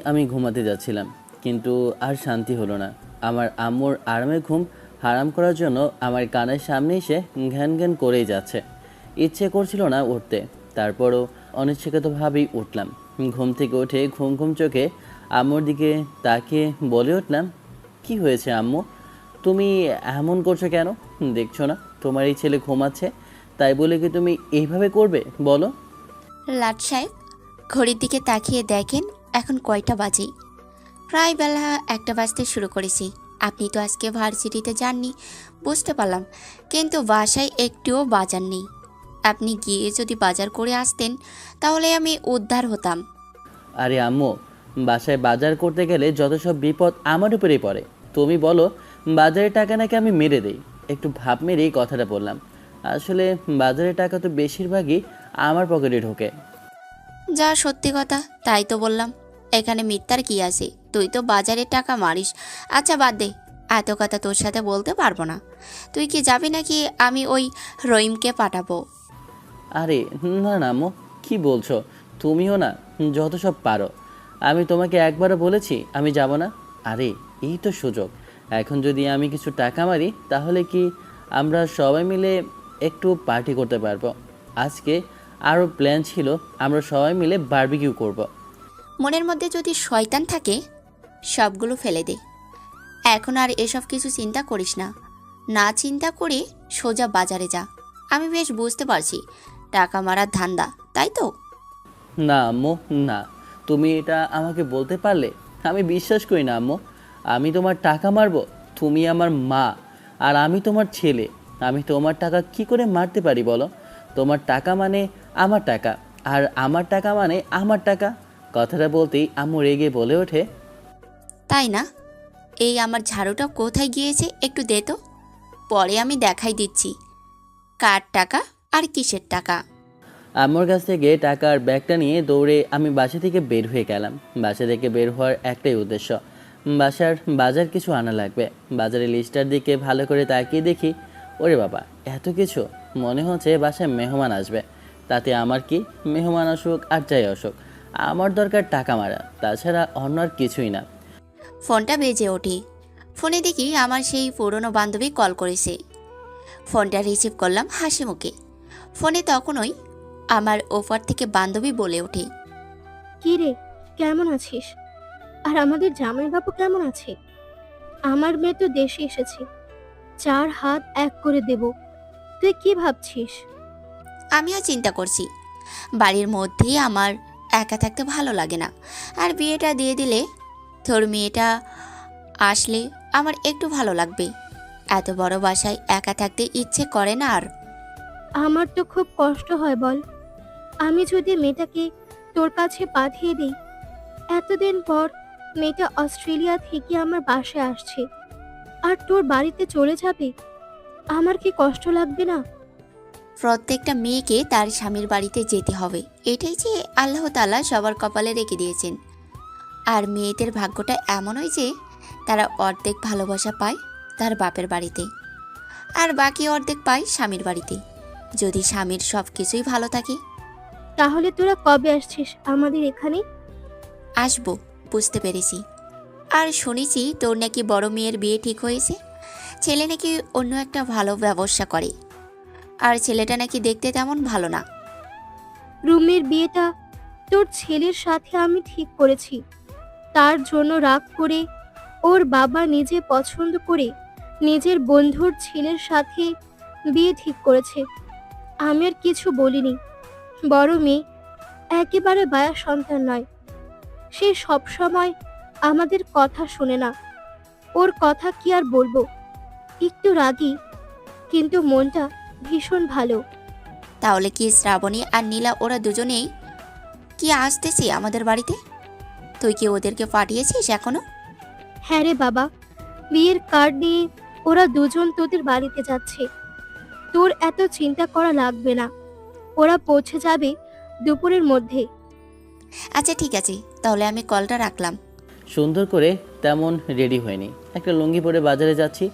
আমি ঘুমাতে যাচ্ছিলাম, কিন্তু আর শান্তি হলো না। আমার আম্মুর আরামের ঘুম হারাম করার জন্য আমার কানের সামনে এসে ঘ্যান ঘ্যান করেই যাচ্ছে। ইচ্ছে করছিল না উঠতে, তারপরও অনিচ্ছাকৃতভাবেই উঠলাম। ঘুম থেকে উঠে ঘুম ঘুম চোখে আম্মুর দিকে তাকিয়ে বলে উঠলাম, কি হয়েছে আম্মু? তুমি এমন করছো কেন? দেখছো না তোমার এই ছেলে ঘুমাচ্ছে, তাই বলে কি তুমি এইভাবে করবে বলো? লাট সাহেব ঘড়ির দিকে তাকিয়ে দেখেন এখন কয়টা বাজে। প্রায় বেলা একটা বাজতে শুরু করেছি। আপনি তো আজকে ভার্সিটিতে যাননি, বুঝতে পারলাম, কিন্তু বাসায় একটুও বাজার নেই। আপনি গিয়ে যদি বাজার করে আসতেন তাহলে আমি উদ্ধার হতাম। আরে আম্মু, বাসায় বাজার করতে গেলে যত সব বিপদ আমার উপরেই পড়ে। তুমি বলো বাজারের টাকা নাকি আমি মেরে দেই। একটু ভাব মেরেই কথাটা বললাম। আসলে বাজারের টাকা তো বেশিরভাগই আমার পকেটে ঢোকে। যা সত্যি কথা তাই তো বললাম, এখানে মিথ্যার কি আছে? তুই তো বাজারের টাকা মারিস। আচ্ছা বাদ দে, এত কথা তোর সাথে বলতে পারবো না। তুই কি যাবি নাকি আমি ওই রহিমকে পাঠাবো? আরে না না আম্মু, কি বলছো? তুমিও না যত সব পারো। আমি তোমাকে একবারও বলেছি আমি যাব না? আরে এই তো সুযোগ। এখন যদি আমি কিছু টাকা মারি তাহলে কি আমরা সবাই মিলে একটু পার্টি করতে পারবো। আজকে আরও প্ল্যান ছিল, আমরা সবাই মিলে বারবিকিউ করব। মনের মধ্যে যদি শয়তান থাকে সবগুলো ফেলে দে। এখন আর এসব কিছু চিন্তা করিস না। না চিন্তা করে সোজা বাজারে যা। আমি বেশ বুঝতে পারছি টাকা মারার ধান্দা, তাই তো? না আম্মু, না। তুমি এটা আমাকে বলতে পারলে? আমি বিশ্বাস করি না আম্মু। আমি তোমার টাকা মারবো? তুমি আমার মা, আর আমি তোমার ছেলে। আমি তোমার টাকা কি করে মারতে পারি বলো? তোমার টাকা মানে আমার টাকা, আর আমার টাকা মানে আমার টাকা। কথাটা বলতেই আম্মু রেগে বলে ওঠে, তাই না? এই আমার ঝাড়ুটা কোথায় গিয়েছে একটু দে তো, পরে আমি দেখাই দিচ্ছি কার টাকা আর কিসের টাকা। আম্মুর কাছ থেকে টাকার ব্যাগটা নিয়ে দৌড়ে আমি বাসা থেকে বের হয়ে গেলাম। বাসা থেকে বের হওয়ার একটাই উদ্দেশ্য, বাসার বাজার কিছু আনা লাগবে। বাজারের লিস্টার দিকে ভালো করে তাকিয়ে দেখি, ওরে বাবা, এত কিছু! মনে হচ্ছে বাসায় মেহমান আসবে। তাতে আমার কি? মেহমান আসুক আর যাই আসুক, আমার দরকার টাকা মারা, তাছাড়া অন্য আর কিছুই না। ফোনটা বেজে ওঠে। ফোনে দেখি আমার সেই পুরনো বান্ধবী কল করেছে। ফোনটা রিসিভ করলাম হাসি মুখে। ফোনে তখনই আমার ওপার থেকে বান্ধবী বলে ওঠে, কি রে, কেমন আছিস? আর আমাদের জামাইবাবু কেমন আছে? আমার মেয়ে তো দেশে এসেছে, 4 হাত এক করে দেব। তুই কি ভাবছিস? আমিও চিন্তা করছি, বাড়ির মধ্যেই আমার একা থাকতে ভালো লাগে না। আর বিয়েটা দিয়ে দিলে তোর মেয়েটা আসলে আমার একটু ভালো লাগবে। এত বড় বাসায় একা থাকতে ইচ্ছে করে না আর। আমার তো খুব কষ্ট হয় বল। আমি যদি মেয়েটাকে তোর কাছে পাঠিয়ে দিই, এতদিন পর মেয়েটা অস্ট্রেলিয়া থেকে আমার বাসায় আসছে, আর তোর বাড়িতে চলে যাবে, আমার কি কষ্ট লাগবে না? প্রত্যেকটা মেয়েকে তার স্বামীর বাড়িতে যেতে হবে, এটাই যে আল্লাহ তাআলা সবার কপালে রেখে দিয়েছেন। আর মেয়েদের ভাগ্যটা এমনই যে তারা অর্ধেক ভালোবাসা পায় তার বাপের বাড়িতে, আর বাকি অর্ধেক পায় স্বামীর বাড়িতে, যদি স্বামীর সব কিছুই ভালো থাকে। তাহলে তোরা কবে আসছিস আমাদের এখানে? আসবো, বুঝতে পেরেছি। আর শুনেছি তোর নাকি বড় মেয়ের বিয়ে ঠিক হয়েছে। ছেলে নাকি অন্য একটা ভালো ব্যবসা করে, আর ছেলেটা নাকি দেখতে তেমন ভালো না। রুমের বিয়েটা তোর ছেলের সাথে আমি ঠিক করেছি। তার জন্য রাগ করে ওর বাবা নিজে পছন্দ করে নিজের বন্ধুর ছেলের সাথে বিয়ে ঠিক করেছে। আমি আর কিছু বলিনি। বড় মেয়ে একেবারে বায়া সন্তান নয়, সে সব সময় আমাদের কথা শোনে না। ওর কথা কি আর বলবো, একটু রাগী, কিন্তু মনটা ভীষণ ভালো। তাহলে কি শ্রাবণী আর নীলা ওরা দুজনেই কি আসতেছে আমাদের বাড়িতে? তুই কি ওদেরকে পাঠিয়েছিস এখনো? হ্যাঁ রে বাবা, বিয়ের কার্ড নিয়ে ওরা দুজন তোদের বাড়িতে যাচ্ছে। তোর এত চিন্তা করা লাগবে না, ওরা পৌঁছে যাবে দুপুরের মধ্যে। আচ্ছা ঠিক আছে, তাহলে আমি কলটা রাখলাম। সুন্দর করে তেমন রেডি হয়নি, একটা লুঙ্গি পরে বাজারে যাচ্ছি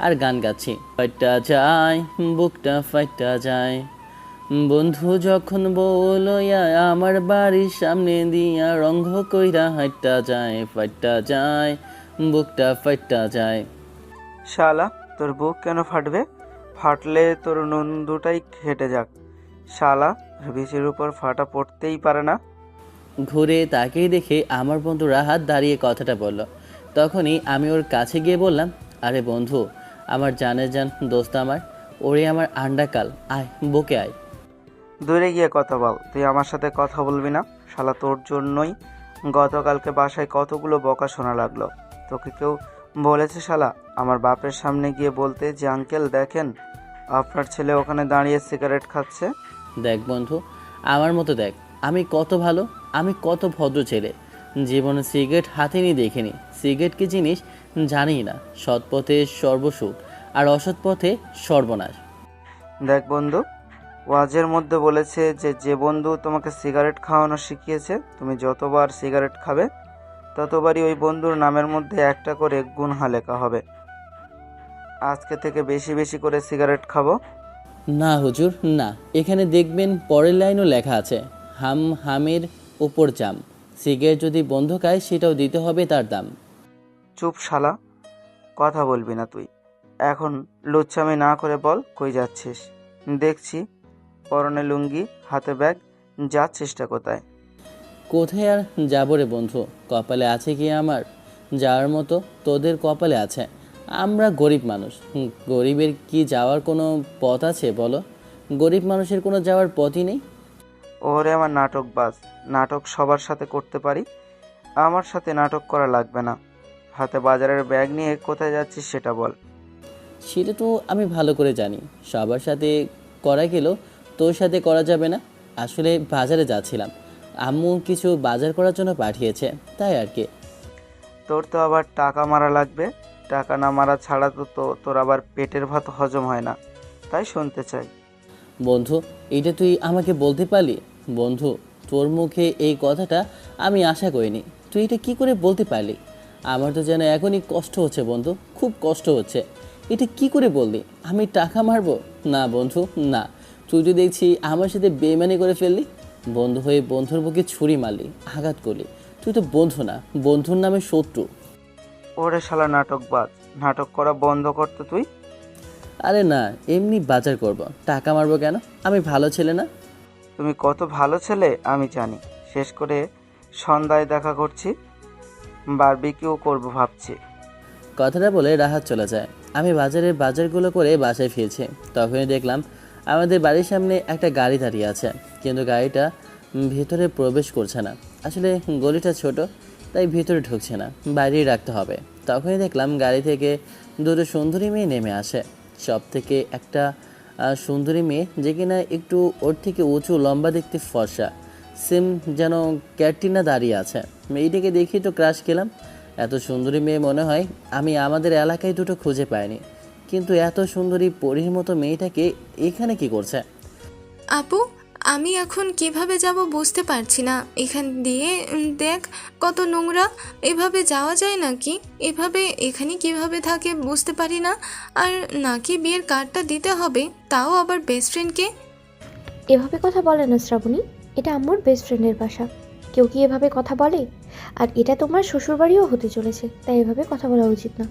আর গান গাচ্ছি, ফাইটা যায় বুকটা ফাইটা যায়, বন্ধু যখন বলয়া আমার বাড়ির সামনে দিয়া রঙ্গ কইরা হাইট্টা যায় ফাইট্টা যায় বুকটা ফাইট্টা যায়। শালা, তোর বুক কেন ফাটবে? ফাটলে তোর নুন দুটাই ঘেটে যাক। শালা, বিচির উপর ফাটা পড়তেই পারে না। ঘুরে তাকিয়ে দেখে আমার বন্ধু রাহাত দাঁড়িয়ে কথাটা বলল। তখনই আমি ওর কাছে গিয়ে বললাম, আরে বন্ধু, আমার জানের জান দোস্ত আমার, ওরে আমার আন্ডাকাল, আয় বুকে আয়। দূরে গিয়ে কথা বল, তুই আমার সাথে কথা বলবি না? শালা, তোর জন্যই গতকালকে বাসায় কতগুলো বকা শোনা লাগলো। তোকে কেউ বলেছে শালা আমার বাপের সামনে গিয়ে বলতে যে আঙ্কেল দেখেন আপনার ছেলে ওখানে দাঁড়িয়ে সিগারেট খাচ্ছে? দেখ বন্ধু, আমার মতো দেখ, আমি কত ভালো, আমি কত ভদ্র ছেলে। জীবনে সিগারেট হাতে নিয়ে দেখিনি, সিগারেট কি জিনিস জানি না। সৎ পথে সর্বসুখ আর অসৎ পথে সর্বনাশ। দেখ বন্ধু, ওয়াজের মধ্যে বলেছে যে যে বন্ধু তোমাকে সিগারেট খাওয়ানো শিখিয়েছে, তুমি যতবার সিগারেট খাবে ততবারই ওই বন্ধুর নামের মধ্যে একটা করে গুনহা লেখা হবে। আজকে থেকে বেশি বেশি করে সিগারেট খাবো। না হুজুর না, এখানে দেখবেন পরের লাইনও লেখা আছে, হাম হামের উপর জাম, সিগারেট যদি বন্ধ খায় সেটাও দিতে হবে তার দাম। চুপ শালা, কথা বলবি না তুই। এখন লুচ্ছামি না করে বল কই যাচ্ছিস? দেখছি পরনে লুঙ্গি, হাতে ব্যাগ, যাচ্ছিসটা কোথায়? কোথায় আর যাবো রে বন্ধু, কপালে আছে কি আমার যাওয়ার মতো? তোদের কপালে আছে, আমরা গরিব মানুষ। গরিবের কি যাওয়ার কোনো পথ আছে বলো? গরিব মানুষের কোনো যাওয়ার পথই নেই। ওরে আমার নাটকবাজ, নাটক সবার সাথে করতে পারি, আমার সাথে নাটক করা লাগবে না। হাতে বাজারের ব্যাগ নিয়ে কোথায় যাচ্ছিস সেটা বল। সেটা তো আমি ভালো করে জানি, সবার সাথে করা গেলেও তোর সাথে করা যাবে না। আসলে বাজারে যাচ্ছিলাম, আম্মু কিছু বাজার করার জন্য পাঠিয়েছে, তাই আর কি। তোর তো আবার টাকা মারা লাগবে, টাকা না মারা ছাড়া তো তোর আবার পেটের ভাত হজম হয় না, তাই শুনতে চাই। বন্ধু, এটা তুই আমাকে বলতে পারলি? বন্ধু, তোর মুখে এই কথাটা আমি আশা করিনি, তুই এটা কি করে বলতে পারলি? আমার তো যেন এখনই কষ্ট হচ্ছে বন্ধু, খুব কষ্ট হচ্ছে। এটা কি করে বললি আমি টাকা মারবো? না বন্ধু না, তুই তো দেখছি আমার সাথে বেইমানি করে ফেললি। বন্ধু হয়ে বন্ধুর বুকে ছুরি মারলি, আঘাত করলি। তুই তো বন্ধু না, বন্ধুর নামে শত্রু। ওরে শালা নাটকবাজ, নাটক করা বন্ধ করতে তুই। আরে না, এমনি বাজার করব, টাকা মারবো কেন? আমি ভালো ছেলে না? তুমি কত ভালো ছেলে আমি জানি। শেষ করে সন্ধ্যায় দেখা করছি, বারবিকিউ করবো ভাবছি। কথাটা বলে রাহাত চলে যায়। আমি বাজারগুলো করে বাসায় ফিরছি। তখনই দেখলাম আমাদের বাড়ির সামনে একটা গাড়ি দাঁড়িয়ে আছে, কিন্তু গাড়িটা ভিতরে প্রবেশ করছে না। আসলে গলিটা ছোট, তাই ভিতরে ঢুকছে না, বাইরেই রাখতে হবে। তখনই দেখলাম গাড়ি থেকে দুটো সুন্দরী মেয়ে নেমে আসে। সব থেকে একটা সুন্দরী মেয়ে, যে কিনা একটু ওর থেকে উঁচু, লম্বা, দেখতে ফর্সা, সেম যেন ক্যাটরিনা দাঁড়িয়ে আছে। মেয়েটিকে দেখি তো ক্রাশ খেলাম। এত সুন্দরী মেয়ে মনে হয় আমি আমাদের এলাকায় দুটো খুঁজে পাইনি, কিন্তু এত সুন্দরী পরীর মতো মেয়েটাকে এখানে কি করছে? আপু, আমি এখন কিভাবে যাব বুঝতে পারছি না। এখান দিয়ে দেখ কত নোংরা, এভাবে যাওয়া যায় নাকি? এভাবে এখানে কিভাবে থাকে বুঝতে পারি না। আর নাকি বিয়ের কার্ডটা দিতে হবে, তাও আবার বেস্ট ফ্রেন্ডকে। এভাবে কথা বলে না শ্রাবণী, এটা আম্মুর বেস্ট ফ্রেন্ডের বাসা। কেউ কি এভাবে কথা বলে? আর এটা তোমার শ্বশুরবাড়িও হতে চলেছে, তাই এভাবে কথা বলা উচিত না।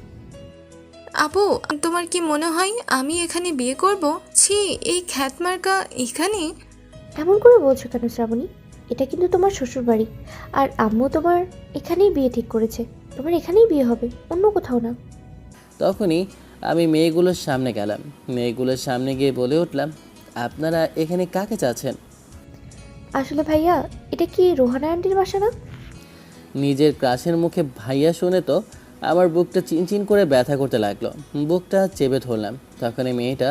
আপু, তোমার কি মনে হয় আমি এখানে বিয়ে করব? ছি, এই খ্যাতমার্কা এখানে। এমন করে বলছো কেন শ্রাবণী? এটা কিন্তু তোমার শ্বশুরবাড়ি, আর আম্মু তোমার এখানেই বিয়ে ঠিক করেছে। তোমার এখানেই বিয়ে হবে, অন্য কোথাও না। তখনই আমি মেয়েগুলোর সামনে গেলাম। মেয়েগুলোর সামনে গিয়ে বলে উঠলাম, আপনারা এখানে কাকে চাচ্ছেন? আসলে ভাইয়া, এটা কি রোহানা আন্টির বাসা না? নিজের ক্রাশের মুখে ভাইয়া শুনে তো আমার বুকটা চিনচিন করে ব্যথা করতে লাগলো। বুকটা চেপে ধরলাম। তখনই মেয়েটা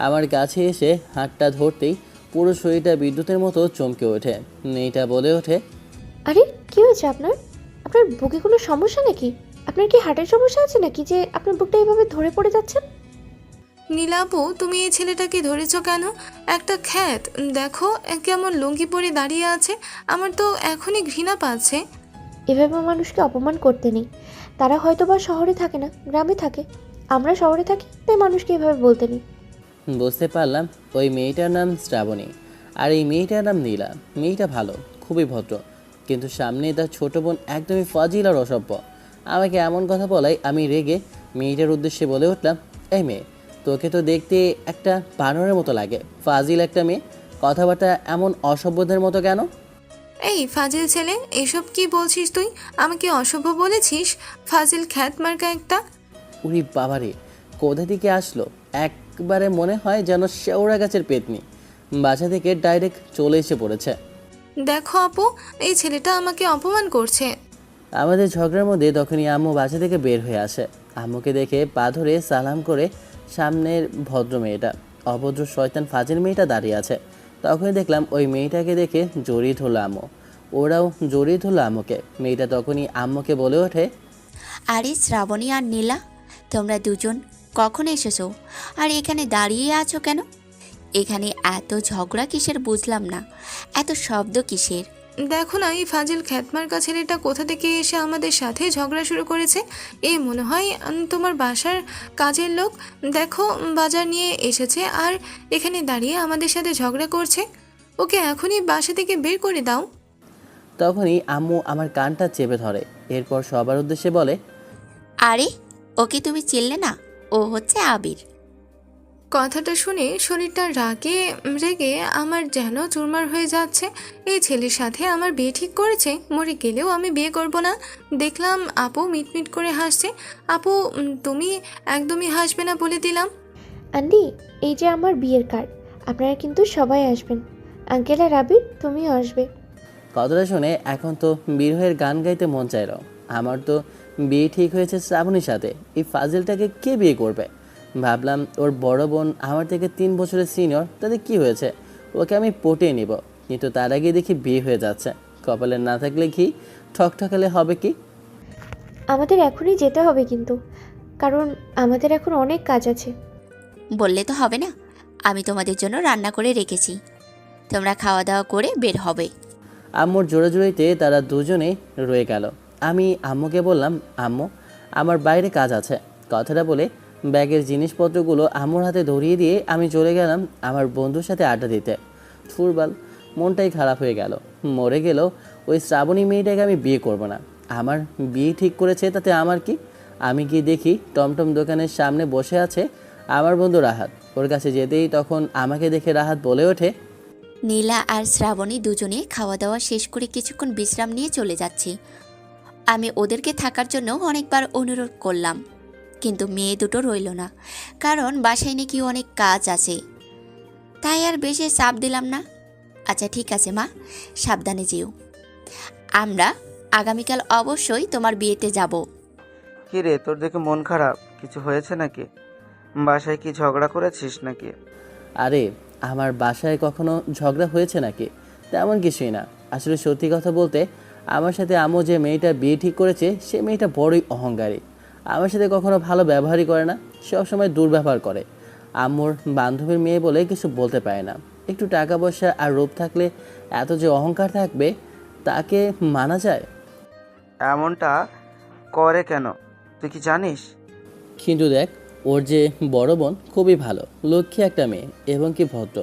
আমার কাছে এসে হাতটা ধরতেই পুরো শরীরটা বিদ্যুতের মতো চমকে ওঠে। মেয়েটা বলে ওঠে, আরে কি হয়েছে আপনার? আপনার বুকে কোনো সমস্যা নাকি? আপনার কি হার্টের সমস্যা আছে নাকি যে আপনার বুকটা এইভাবে ধরে পড়ে যাচ্ছেন? নীলাপু, তুমি এই ছেলেটাকে ধরেছো কেন? একটা খ্যাত, দেখো কেমন লুঙ্গি পরে দাঁড়িয়ে আছে। আমার তো এখনই ঘৃণা পাচ্ছে। এভাবে মানুষকে অপমান করতে নেই। তারা হয়তো বা শহরে থাকে না, গ্রামে থাকে। আমরা শহরে থাকি, তাই মানুষকে এভাবে বলতে নেই। বুঝতে পারলাম ওই মেয়েটার নাম শ্রাবণী। আর এই মেয়েটার নাম নীলা। মেয়েটা ভালো, খুবই ভদ্র, কিন্তু সামনে তার ছোট বোন একদমই ফাজিল আর অসভ্য। আমাকে এমন কথা বলায় আমি রেগে মেয়েটার উদ্দেশ্যে বলে উঠলাম, এই মেয়ে, তোকে তো দেখতে একটা বানরের মতো লাগে। ফাজিল একটা মেয়ে, কথাবার্তা এমন অসভ্যদের মতো কেন? এই ফাজিল ছেলে, এসব কি বলছিস তুই? আমাকে অসভ্য বলেছিস? ফাজিল খ্যাত মার্কা একটা। উরি বাবারে, কোথা থেকে আসলো! একবারে মনে হয় যেন শেওড়া গাছের পেতনি, বাসা থেকে ডাইরেক্ট চলে এসে পড়েছে। দেখো আপু, এই ছেলেটা আমাকে অপমান করছে। আমাদের ঝগড়ার মধ্যে তখনই আম্মু বাসা থেকে বের হয়ে আসে। আম্মুকে দেখে পা ধরে সালাম করে সামনের ভদ্র মেয়েটা, অভদ্র শয়তান ফাজিল মেয়েটা দাঁড়িয়ে আছে। তখনই দেখলাম ওই মেয়েটাকে দেখে জড়িয়ে ধরলো আম্মু। ওরাও জড়িয়ে ধরলো আম্মুকে। মেয়েটা তখনই আম্মুকে বলে ওঠে, আরে শ্রাবণী আর নীলা, তোমরা দুজন কখন এসেছো? আর এখানে দাঁড়িয়ে আছো কেন? এখানে এত ঝগড়া কিসের বুঝলাম না, এত শব্দ কিসের? দেখো না, এই ফাজিল খ্যাতমার্কা ছেলেটা কোথা থেকে এসে আমাদের সাথে ঝগড়া শুরু করেছে। এ মনে হয় তোমার বাসার কাজের লোক। দেখো, বাজার নিয়ে এসেছে আর এখানে দাঁড়িয়ে আমাদের সাথে ঝগড়া করছে। ওকে এখনই বাসা থেকে বের করে দাও। তখনই আম্মু আমার কানটা চেপে ধরে। এরপর সবার উদ্দেশ্যে বলে, আরে ওকে তুমি চিনলে না? ও হচ্ছে আবির। কথাটা শুনে শরীরটা রেগে আমার যেন চুরমার হয়ে যাচ্ছে। এই ছেলের সাথে আমার বিয়ে ঠিক করেছে, মরে গেলেও আমি বিয়ে করব না। দেখলাম আপু মিটমিট করে হাসছে। আপু, তুমি একদমই হাসবে না বলে দিলাম। আন্টি, এই যে আমার বিয়ের কার্ড, আপনারা কিন্তু সবাই আসবেন। আঙ্কেল আর আবির, তুমিও আসবে। কথাটা শুনে এখন তো বিরহের গান গাইতে মন চাইল। আমার তো বিয়ে ঠিক হয়েছে শ্রাবণীর সাথে। এই ফাজিলটাকে কে বিয়ে করবে? ভাবলাম ওর বড় বোন আমার থেকে 3 বছরের সিনিয়র, তাতে কি হয়েছে, ওকে আমি পটিয়ে নিব। কিন্তু তার আগে দেখি বিয়ে হয়ে যাচ্ছে। কপালে না থাকলে কি, ঠকঠকালে হবে কি? আমাদের এখনই যেতে হবে কিন্তু, কারণ আমাদের এখন অনেক কাজ আছে। বললে তো হবে না, আমি তোমাদের জন্য রান্না করে রেখেছি, তোমরা খাওয়া দাওয়া করে বের হবে। আম্মুর জোড়াজুড়িতে তারা দুজনেই রয়ে গেল। আমি আম্মুকে বললাম, আম্মু, আমার বাইরে কাজ আছে। কথাটা বলে ব্যাগের জিনিসপত্রগুলো আম্মুর হাতে ধরিয়ে দিয়ে আমি চলে গেলাম আমার বন্ধুর সাথে আড্ডা দিতে। ফুরবাল, মনটাই খারাপ হয়ে গেল। মরে গেল ওই শ্রাবণী মেয়েটাকে আমি বিয়ে করব না। আমার বিয়ে ঠিক করেছে, তাতে আমার কি? আমি গিয়ে দেখি টমটম দোকানের সামনে বসে আছে আমার বন্ধু রাহাত। ওর কাছে যেতেই তখন আমাকে দেখে রাহাত বলে ওঠে, নীলা আর শ্রাবণী দুজনে খাওয়া দাওয়া শেষ করে কিছুক্ষণ বিশ্রাম নিয়ে চলে যাচ্ছি। আমি ওদেরকে থাকার জন্য অনেকবার অনুরোধ করলাম, কিন্তু মেয়ে দুটো রইল না, কারণ বাসায় নাকি অনেক কাজ আছে। তাই আর বেশি চাপ দিলাম না। আচ্ছা ঠিক আছে মা, সাবধানে যেও। আমরা আগামীকাল অবশ্যই তোমার বিয়েতে যাব। কি রে, তোর দেখে মন খারাপ? কিছু হয়েছে নাকি? বাসায় কি ঝগড়া করেছিস নাকি? আরে আমার বাসায় কখনো ঝগড়া হয়েছে নাকি? তেমন কিছুই না। আসলে সত্যি কথা বলতে, আমার সাথে আম্মু যে মেয়েটা বিয়ে ঠিক করেছে সে মেয়েটা বড়ই অহংকারী। আমার সাথে কখনো ভালো ব্যবহারই করে না, সবসময় দুর্ব্যবহার করে। আম্মুর বান্ধবীর মেয়ে বলে কিছু বলতে পারে না। একটু টাকা পয়সা আর রূপ থাকলে এত যে অহংকার থাকবে, তাকে মানা যায়? এমনটা করে কেন, তুই কি জানিস? কিন্তু দেখ, ওর যে বড় বোন খুবই ভালো, লক্ষ্মী একটা মেয়ে এবং কি ভদ্র।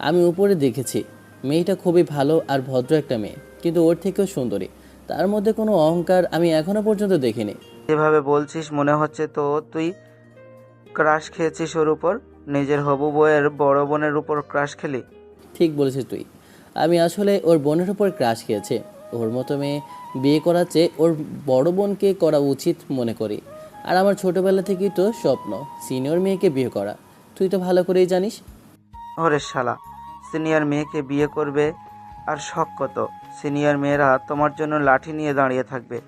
আমি উপরে দেখেছি, মেয়েটা খুবই ভালো আর ভদ্র একটা মেয়ে, কিন্তু ওর থেকেও সুন্দরী। তার মধ্যে কোনো অহংকার আমি এখনো পর্যন্ত দেখিনি। যেভাবে বলছিস মনে হচ্ছে তো তুই ক্রাশ খেয়েছিস ওর উপর। নিজের হবু বউয়ের বড় বোনের উপর ক্রাশ খেলি? ঠিক বলেছিস তুই। আমি আসলে ওর বোনের উপর ক্রাশ খেয়েছে। ওর মতো মেয়ে বিয়ে করার চেয়ে ওর বড় বোনকে করা উচিত মনে করি। আর আমার ছোটোবেলা থেকেই তো স্বপ্ন সিনিয়র মেয়েকে বিয়ে করা। তুই তো ভালো করেই জানিস। ওরে শালা, সিনিয়র মেয়েকে বিয়ে করবে আর শখ কত! সিনিয়র মেয়েরা তোমার জন্য লাঠি নিয়ে দাঁড়িয়ে থাকবে,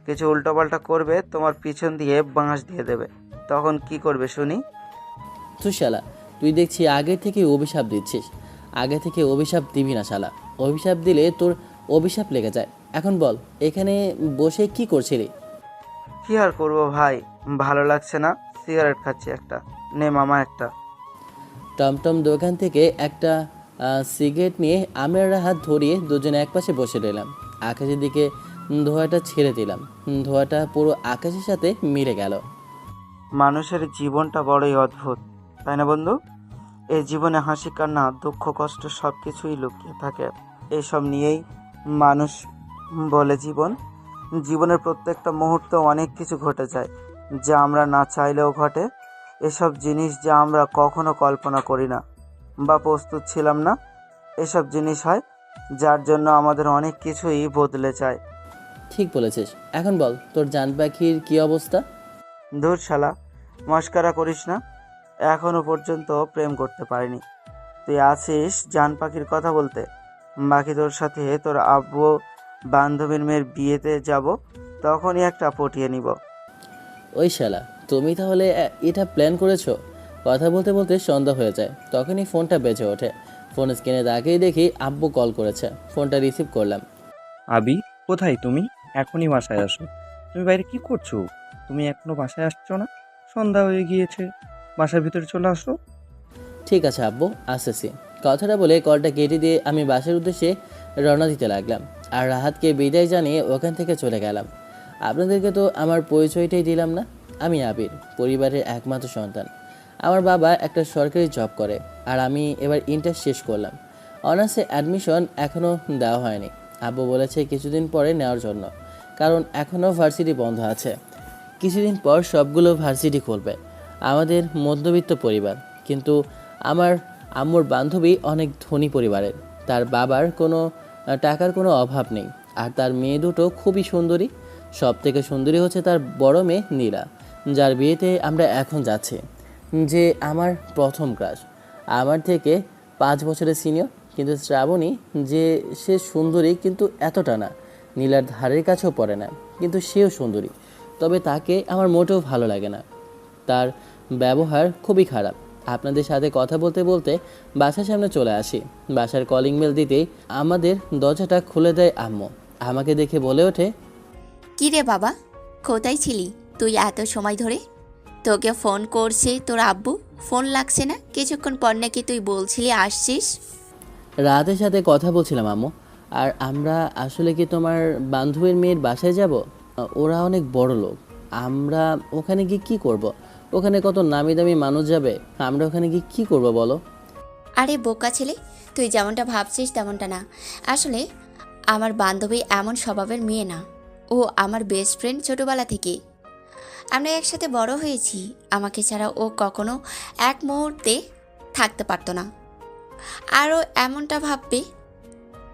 কিছু উল্টোপাল্টা করবে, তোমার পিছন দিয়ে বাঁশ দিয়ে দেবে। তখন কি করবে শুনি? তুই শালা, তুই দেখছি আগে থেকে অভিশাপ দিচ্ছিস। আগে থেকে অভিশাপ দিবি না শালা। অভিশাপ দিলে তোর অভিশাপ লেগে যায়। এখন বল, এখানে বসে কি করছিলি? কি আর করবো ভাই, ভালো লাগছে না, সিগারেট খাচ্ছি একটা। নে মামা একটা। টমটম দোকান থেকে একটা সিগারেট নিয়ে আমি আর হাত ধরিয়ে দুজনে একপাশে বসে রইলাম। আকাশের দিকে ধোঁয়াটা ছেড়ে দিলাম। ধোঁয়াটা পুরো আকাশের সাথে মিলে গেল। মানুষের জীবনটা বড়ই অদ্ভুত, তাই না বন্ধু? এই জীবনে হাসি কান্না দুঃখ কষ্ট সব কিছুই লুকিয়ে থাকে। এসব নিয়েই মানুষ বলে জীবন। জীবনের প্রত্যেকটা মুহূর্তে অনেক কিছু ঘটে যায়, যা আমরা না চাইলেও ঘটে। এসব জিনিস যা আমরা কখনো কল্পনা করি না বা প্রস্তুত ছিলাম না, এসব জিনিস হয় যার জন্য আমাদের অনেক কিছুই বদলে যায়। ঠিক বলেছিস। এখন বল, তোর জান পাখির কী অবস্থা? ধুর শালা, মস্করা করিস না। এখনো পর্যন্ত প্রেম করতে পারিনি। তুই আছিস জান পাখির কথা বলতে। বাকি তোর সাথে তোর আব্বু বান্ধবীর মেয়ের বিয়েতে যাব, তখনই একটা পটিয়ে নিব। ওই শালা, তুমি তাহলে এটা প্ল্যান করেছো? কথা বলতে বলতে সন্ধ্যা হয়ে যায়, তখনই ফোনটা বেজে ওঠে। ফোন স্ক্রিনে তাকিয়ে দেখি আব্বু কল করেছে। ফোনটা রিসিভ করলাম। আবি, কোথায় তুমি? এখনই বাসায় আসো। তুমি বাইরে কি করছো? তুমি এখনো বাসায় আসছো না? সন্ধ্যা হয়ে গিয়েছে, বাসার ভিতরে চলে আসো। ঠিক আছে আব্বু, আসতেছি। কথাটা বলে কলটা কেটে দিয়ে আমি বাসার উদ্দেশ্যে রওনা দিতে লাগলাম, আর রাহাতকে বিদায় জানিয়ে ওখান থেকে চলে গেলাম। আপনাদেরকে তো আমার পরিচয়টাই দিলাম না। আমি আবির, পরিবারের একমাত্র সন্তান। আমার বাবা একটা সরকারি জব করে, আর আমি এবার ইন্টার শেষ করলাম। অনার্সে অ্যাডমিশন এখনও দেওয়া হয়নি। আব্বু বলেছে কিছুদিন পরে নেওয়ার জন্য, কারণ এখনও ভার্সিটি বন্ধ আছে। কিছুদিন পর সবগুলো ভার্সিটি খুলবে। আমাদের মধ্যবিত্ত পরিবার, কিন্তু আমার আম্মুর বান্ধবী অনেক ধনী পরিবারের। তার বাবার টাকার কোনো অভাব নেই, আর তার মেয়ে দুটো খুবই সুন্দরী। সব থেকে সুন্দরী হচ্ছে তার বড় মেয়ে নীলা, যার বিয়েতে আমরা এখন যাচ্ছি। যে আমার প্রথম ক্রাশ, আমার থেকে 5 বছরের সিনিয়র। কিন্তু শ্রাবণী, যে সে সুন্দরী কিন্তু এতটা না, নীলার ধারের কাছেও পড়ে না, কিন্তু সেও সুন্দরী। তবে তাকে আমার মোটেও ভালো লাগে না। তার ব্যবহার খুবই খারাপ। আপনাদের সাথে কথা বলতে বলতে বাসার সামনে চলে আসি। বাসার কলিং বেল দিতেই আমাদের দরজাটা খুলে দেয় আম্মু। আমাকে দেখে বলে ওঠে, কি রে বাবা, কোথায় ছিলি তুই এত সময় ধরে? তোকে ফোন করছে তোর আব্বু, ফোন লাগছে না। কিছুক্ষণ পর নাকি তুই বলছিলি আসছিস। রাতের সাথে কথা বলছিলাম আম্মু। আর আমরা আসলে কি তোমার বান্ধবীর মেয়ের বাসায় যাব? ওরা অনেক বড় লোক। আমরা ওখানে গিয়ে কী করব? ওখানে কত নামি দামি মানুষ যাবে, আমরা ওখানে গিয়ে কী করব বলো? আরে বোকা ছেলে, তুই যেমনটা ভাবছিস তেমনটা না। আসলে আমার বান্ধবী এমন স্বভাবের মেয়ে না। ও আমার বেস্ট ফ্রেন্ড ছোটোবেলা থেকে। আমরা একসাথে বড় হয়েছি। আমাকে ছাড়া ও কখনো এক মুহূর্তে থাকতে পারতো না। আরও এমনটা ভাববে।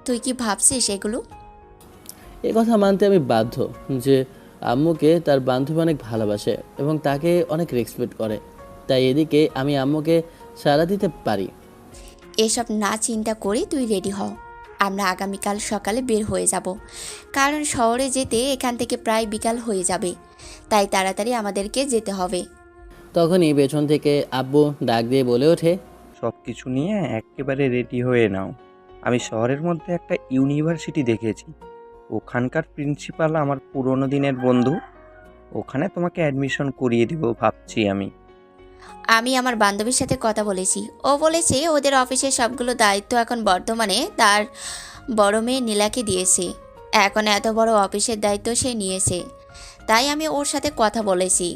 তুই কি ভাবছিস এগুলো? এ কথা মানতে আমি বাধ্য যে আম্মুকে তার বান্ধবী অনেক ভালোবাসে এবং তাকে অনেক রেসপেক্ট করে। তাই এদিকে আমি আম্মুকে সাড়া দিতে পারি। এসব না চিন্তা করে তুই রেডি হ। আমরা আগামীকাল সকালে বের হয়ে যাব, কারণ শহরে যেতে এখান থেকে প্রায় বিকাল হয়ে যাবে। তাই তাড়াতাড়ি আমাদেরকে যেতে হবে। তখনই পেছন থেকে আব্বু ডাক দিয়ে বলে ওঠে, সব কিছু নিয়ে একেবারে রেডি হয়ে নাও। আমি শহরের মধ্যে একটা ইউনিভার্সিটি দেখেছি। ওখানকার প্রিন্সিপাল আমার পুরনো দিনের বন্ধু। ওখানে তোমাকে অ্যাডমিশন করিয়ে দিব ভাবছি আমি। আমি আমার বান্ধবীর সাথে কথা বলেছি। ও বলেছে ওদের অফিসের সবগুলো দায়িত্ব এখন বর্তমানে তার বড় মেয়ে নীলাকে দিয়েছে। এখন এত বড় অফিসের দায়িত্ব সে নিয়েছে। তাই আমি ওর সাথে কথা বলেছি।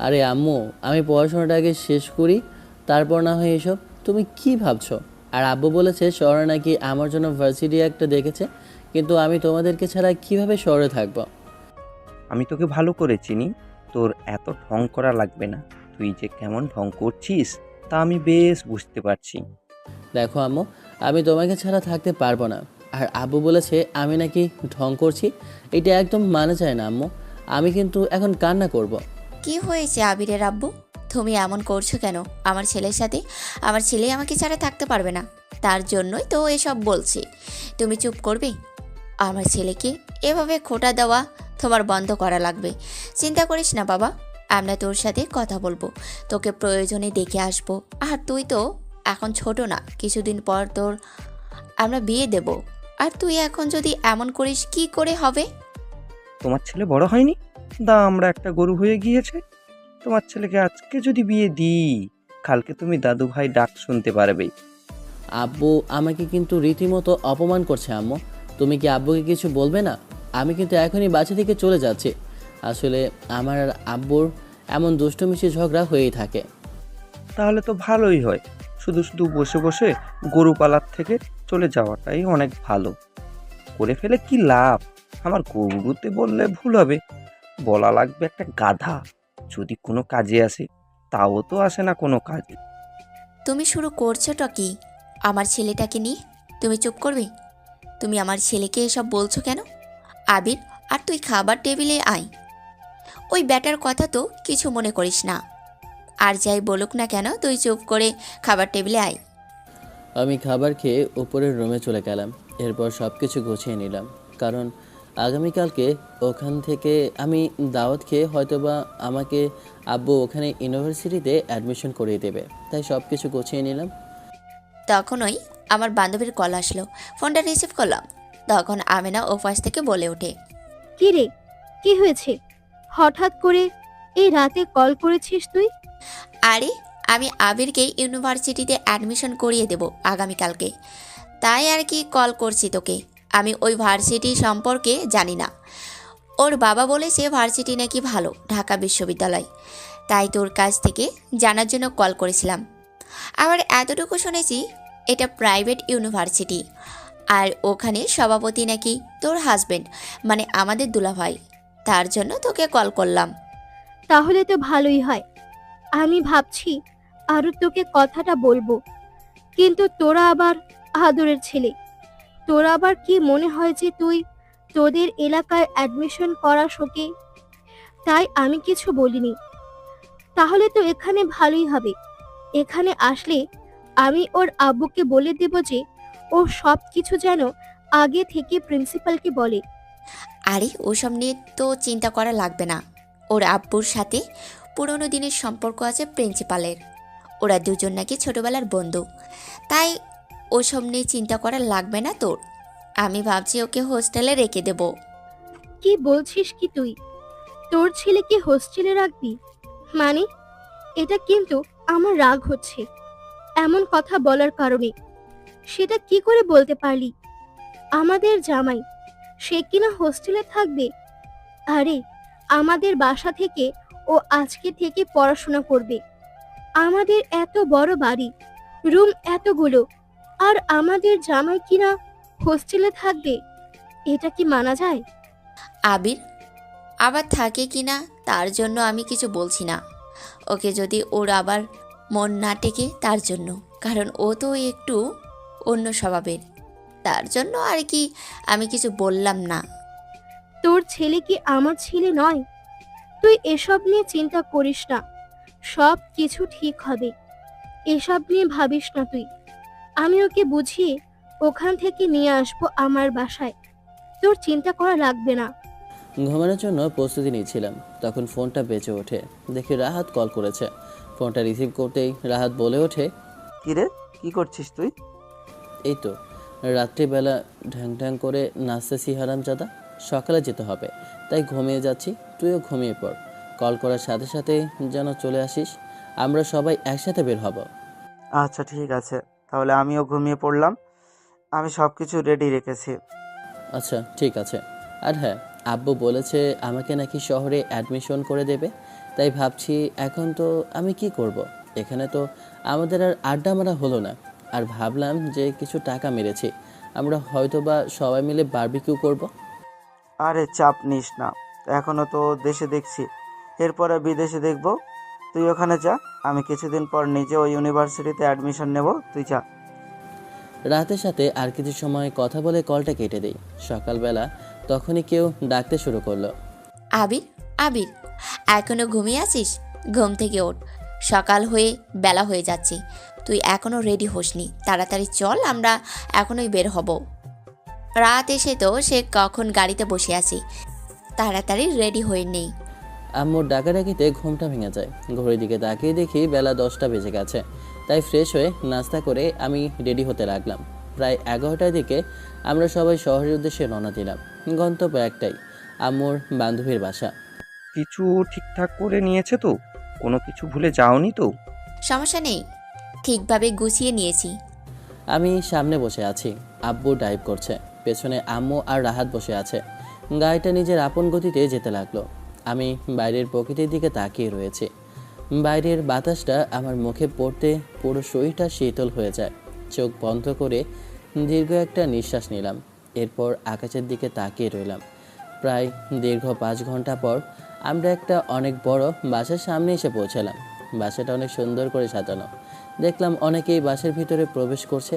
আরে আম্মু, আমি পড়াশোনাটা আগে শেষ করি, তারপর না হয় এসব। তুমি কি ভাবছো? আর আব্বু বলেছে শহরে নাকি আমার জন্য ভার্সিটি একটা দেখেছে, কিন্তু আমি তোমাদেরকে ছাড়া কিভাবে শহরে থাকবো? আমি তোকে ভালো করে চিনি, তোর এত ঢং করা লাগবে না। তুই যে কেমন ঢং করছিস তা আমি বেশ বুঝতে পারছি। দেখো আম্মু, আমি তোমাকে ছাড়া থাকতে পারবো না। আর আব্বু বলেছে আমি নাকি ঢং করছি, এটা একদম মানে যায় না আম্মু। আমি কিন্তু এখন কান্না করব। কি হয়েছে আবিরের আব্বু? তুমি এমন করছো কেন আমার ছেলের সাথে? আমার ছেলে আমাকে ছাড়া থাকতে পারবে না, তার জন্যই তো এসব বলছি। তুমি চুপ করবে? আমার ছেলেকে এভাবে খোঁটা দেওয়া তোমার বন্ধ করা লাগবে। চিন্তা করিস না বাবা, আমরা তোর সাথে কথা বলবো, তোকে প্রয়োজনে দেখে আসবো। আর তুই তো এখন ছোট না, কিছুদিন পর তোর আমরা বিয়ে দেব। আর তুই এখন যদি এমন করিস কি করে হবে? তোমার ছেলে বড় হয়নি? আমরা একটা গরু হয়ে গিয়েছে। তোমার ছেলেকে আজকে যদি বিয়ে দিই, কালকে তুমি দাদু ভাই ডাক শুনতে পারবে। আব্বু আমাকে কিন্তু রীতিমতো অপমান করছে আম্মু। তুমি কি আব্বুকে কিছু বলবে না? আমি কিন্তু এখনই বাসা থেকে চলে যাচ্ছি। আসলে আমার আর আব্বুর এমন দুষ্টমিষ্টি ঝগড়া হয়েই থাকে। তাহলে তো ভালোই হয়। শুধু শুধু বসে বসে গরু পালার থেকে চলে যাওয়াটাই অনেক ভালো। করে ফেলে কি লাভ? আমার গরুতে বললে ভুল হবে, বলা লাগবে একটা গাধা, যদি কোনো কাজে আসে। তাও তো আসে না কোনো কাজে। তুমি শুরু করছোটা কি আমার ছেলেটাকে নিয়ে? তুমি চুপ করবে? তুমি আমার ছেলেকে এসব বলছো কেন? আবির, আর তুই খাবার টেবিলে আয়। ওই ব্যাটার কথা তো কিছু মনে করিস না। আর যাই বলুক না কেন, তুই চুপ করে খাবার টেবিলে আয়। আমি খাবার খেয়ে উপরের রুমে চলে গেলাম। এরপর সব কিছু গুছিয়ে নিলাম, কারণ আগামীকালকে ওখান থেকে আমি দাওয়াত খেয়ে হয়তোবা আমাকে আব্বু ওখানে ইউনিভার্সিটিতে অ্যাডমিশন করিয়ে দেবে। তাই সব কিছু গুছিয়ে নিলাম। তখনই আমার বান্ধবীর কল আসলো। ফোনটা রিসিভ করলাম। তখন আমেনা ওপাশ থেকে বলে ওঠে, কি রে, কি হয়েছে? হঠাৎ করে এই রাতে কল করেছিস তুই? আরে আমি আবিরকে ইউনিভার্সিটিতে অ্যাডমিশন করিয়ে দেব আগামীকালকে, তাই আর কি কল করছি তোকে। আমি ওই ভার্সিটি সম্পর্কে জানি না। ওর বাবা বলেছে ভার্সিটি নাকি ভালো, ঢাকা বিশ্ববিদ্যালয়। তাই তোর কাছ থেকে জানার জন্য কল করেছিলাম। আবার এতটুকু শুনেছি এটা প্রাইভেট ইউনিভার্সিটি, আর ওখানে সভাপতি নাকি তোর হাজবেন্ড, মানে আমাদের দুলাভাই। তার জন্য তোকে কল করলাম। তাহলে তো ভালোই হয়। আমি ভাবছি আরও তোকে কথাটা বলবো, কিন্তু তোরা আবার আদরের ছেলে। তোরা আবার কি মনে হয় যে তুই তোদের এলাকায় অ্যাডমিশন করা শোকে, তাই আমি কিছু বলিনি। তাহলে তো এখানে ভালোই হবে। এখানে আসলে আমি ওর আব্বুকে বলে দেব যে ও সব কিছু যেন আগে থেকে প্রিন্সিপালকে বলে। আরে ওসব নিয়ে তো চিন্তা করা লাগবে না। ওর আব্বুর সাথে পুরনো দিনের সম্পর্ক আছে প্রিন্সিপালের। ওরা দুজন নাকি ছোটবেলার বন্ধু, তাই ওসব নিয়ে চিন্তা করা লাগবে না তোর। আমি ভাবছি ওকে হোস্টেলে রেখে দেব। কি বলছিস কি তুই? তোর ছেলেকে হোস্টেলে রাখবি? মানে, এটা কিন্তু আমার রাগ হচ্ছে এমন কথা বলার কারণে। সেটা কি করে বলতে পারলি? আমাদের জামাই, সে কিনা হোস্টেলে থাকবে? আরে, আমাদের বাসা থেকে ও আজকে থেকে পড়াশোনা করবে। আমাদের এত বড় বাড়ি, রুম এতগুলো, আর আমাদের জামাই কিনা হোস্টেলে থাকবে? এটা কি মানা যায়? আবির আবার থাকে কি না তার জন্য আমি কিছু বলছি না। ওকে যদি ওর আবার মন না টেকে তার জন্য, কারণ ও তো একটু অন্য স্বভাবের, তার জন্য আর কি আমি কিছু বললাম না। তোর ছেলে কি আমার ছেলে নয়? তুই এসব নিয়ে চিন্তা করিস না, সব কিছু ঠিক হবে। এসব নিয়ে ভাবিস না তুই। আমি ওকে বুঝিয়ে ওখান থেকে নিয়ে আসবো আমার বাসায়। তোর চিন্তা করা লাগবে না। ঘুমানোর জন্য প্রস্তুতি নিচ্ছিলাম, তখন ফোনটা বেজে ওঠে। দেখি রাহাত কল করেছে। ফোনটা রিসিভ করতেই রাহাত বলে ওঠে, কিরে, কি করছিস তুই? এই তো রাত্রিবেলা ঢ্যাং ঢ্যাং করে নাচতেছি হারামজাদা। সকালে যেতে হবে, তাই ঘুমিয়ে যাচ্ছি। তুইও ঘুমিয়ে পড়। কল করার সাথে সাথে যেন চলে আসিস, আমরা সবাই একসাথে বের হব। আচ্ছা ঠিক আছে, তাহলে আমিও ঘুমিয়ে পড়লাম। আমি সব কিছু রেডি রেখেছি। আচ্ছা ঠিক আছে। আর হ্যাঁ, আব্বু বলেছে আমাকে নাকি শহরে অ্যাডমিশন করে দেবে। তাই ভাবছি এখন তো আমি কি করব। এখানে তো আমাদের আর আড্ডা মারা হলো না। আর ভাবলাম যে কিছু টাকা মেরেছি, আমরা হয়তোবা সবাই মিলে বারবিকিউ করব। আরে চাপ নিস না, এখনও তো দেশে দেখছি, এরপরে বিদেশে দেখব। তুই ওখানে যা, আমি কিছুদিন পর নিজে ওই ইউনিভার্সিটিতে অ্যাডমিশন নেব, তুই যা। রাতের সাথে আর কিছু সময় কথা বলে কলটা কেটে দেই। সকালবেলা তখনই কেউ ডাকতে শুরু করলো, আবির, আবির, এখনো ঘুমিয়ে আছিস? ঘুম থেকে ওঠ, সকাল হয়ে বেলা হয়ে যাচ্ছে। তুই এখনো রেডি হোসনি, তাড়াতাড়ি চল, আমরা এখনই বের হব। রাত এসে তো সে কখন গাড়িতে বসে আছি, তাড়াতাড়ি রেডি হয়ে নেই। আম্মুর ডাকাডাকিতে ঘুমটা ভেঙে যায়। ঘড়ির দিকে তাকিয়ে দেখি বেলা 10টা বেজে গেছে। তাই ফ্রেশ হয়ে নাস্তা করে আমি রেডি হতে লাগলাম। প্রায় 11টার দিকে আমরা সবাই শহরের উদ্দেশ্যে রওনা দিলাম। গন্তব্য একটাই, আম্মুর বান্ধবীর বাসা। কিছু ঠিকঠাক করে নিয়েছে তো? কোনো কিছু ভুলে যাওনি তো? সমস্যা নেই, ঠিকভাবে গুছিয়ে নিয়েছি। আমি সামনে বসে আছি, আব্বু ড্রাইভ করছে, পেছনে আম্মু আর রাহাত বসে আছে। গাড়িটা নিজের আপন গতিতে যেতে লাগলো। আমি বাইরের প্রকৃতির দিকে তাকিয়ে রয়েছি। বাইরের বাতাসটা আমার মুখে পড়তে পুরো শরীরটা শীতল হয়ে যায়। চোখ বন্ধ করে দীর্ঘ একটা নিঃশ্বাস নিলাম। এরপর আকাশের দিকে তাকিয়ে রইলাম। প্রায় দীর্ঘ 5 ঘন্টা পর আমরা একটা অনেক বড় বাসার সামনে এসে পৌঁছালাম। বাসাটা অনেক সুন্দর করে সাজানো। দেখলাম অনেকেই বাসার ভিতরে প্রবেশ করছে,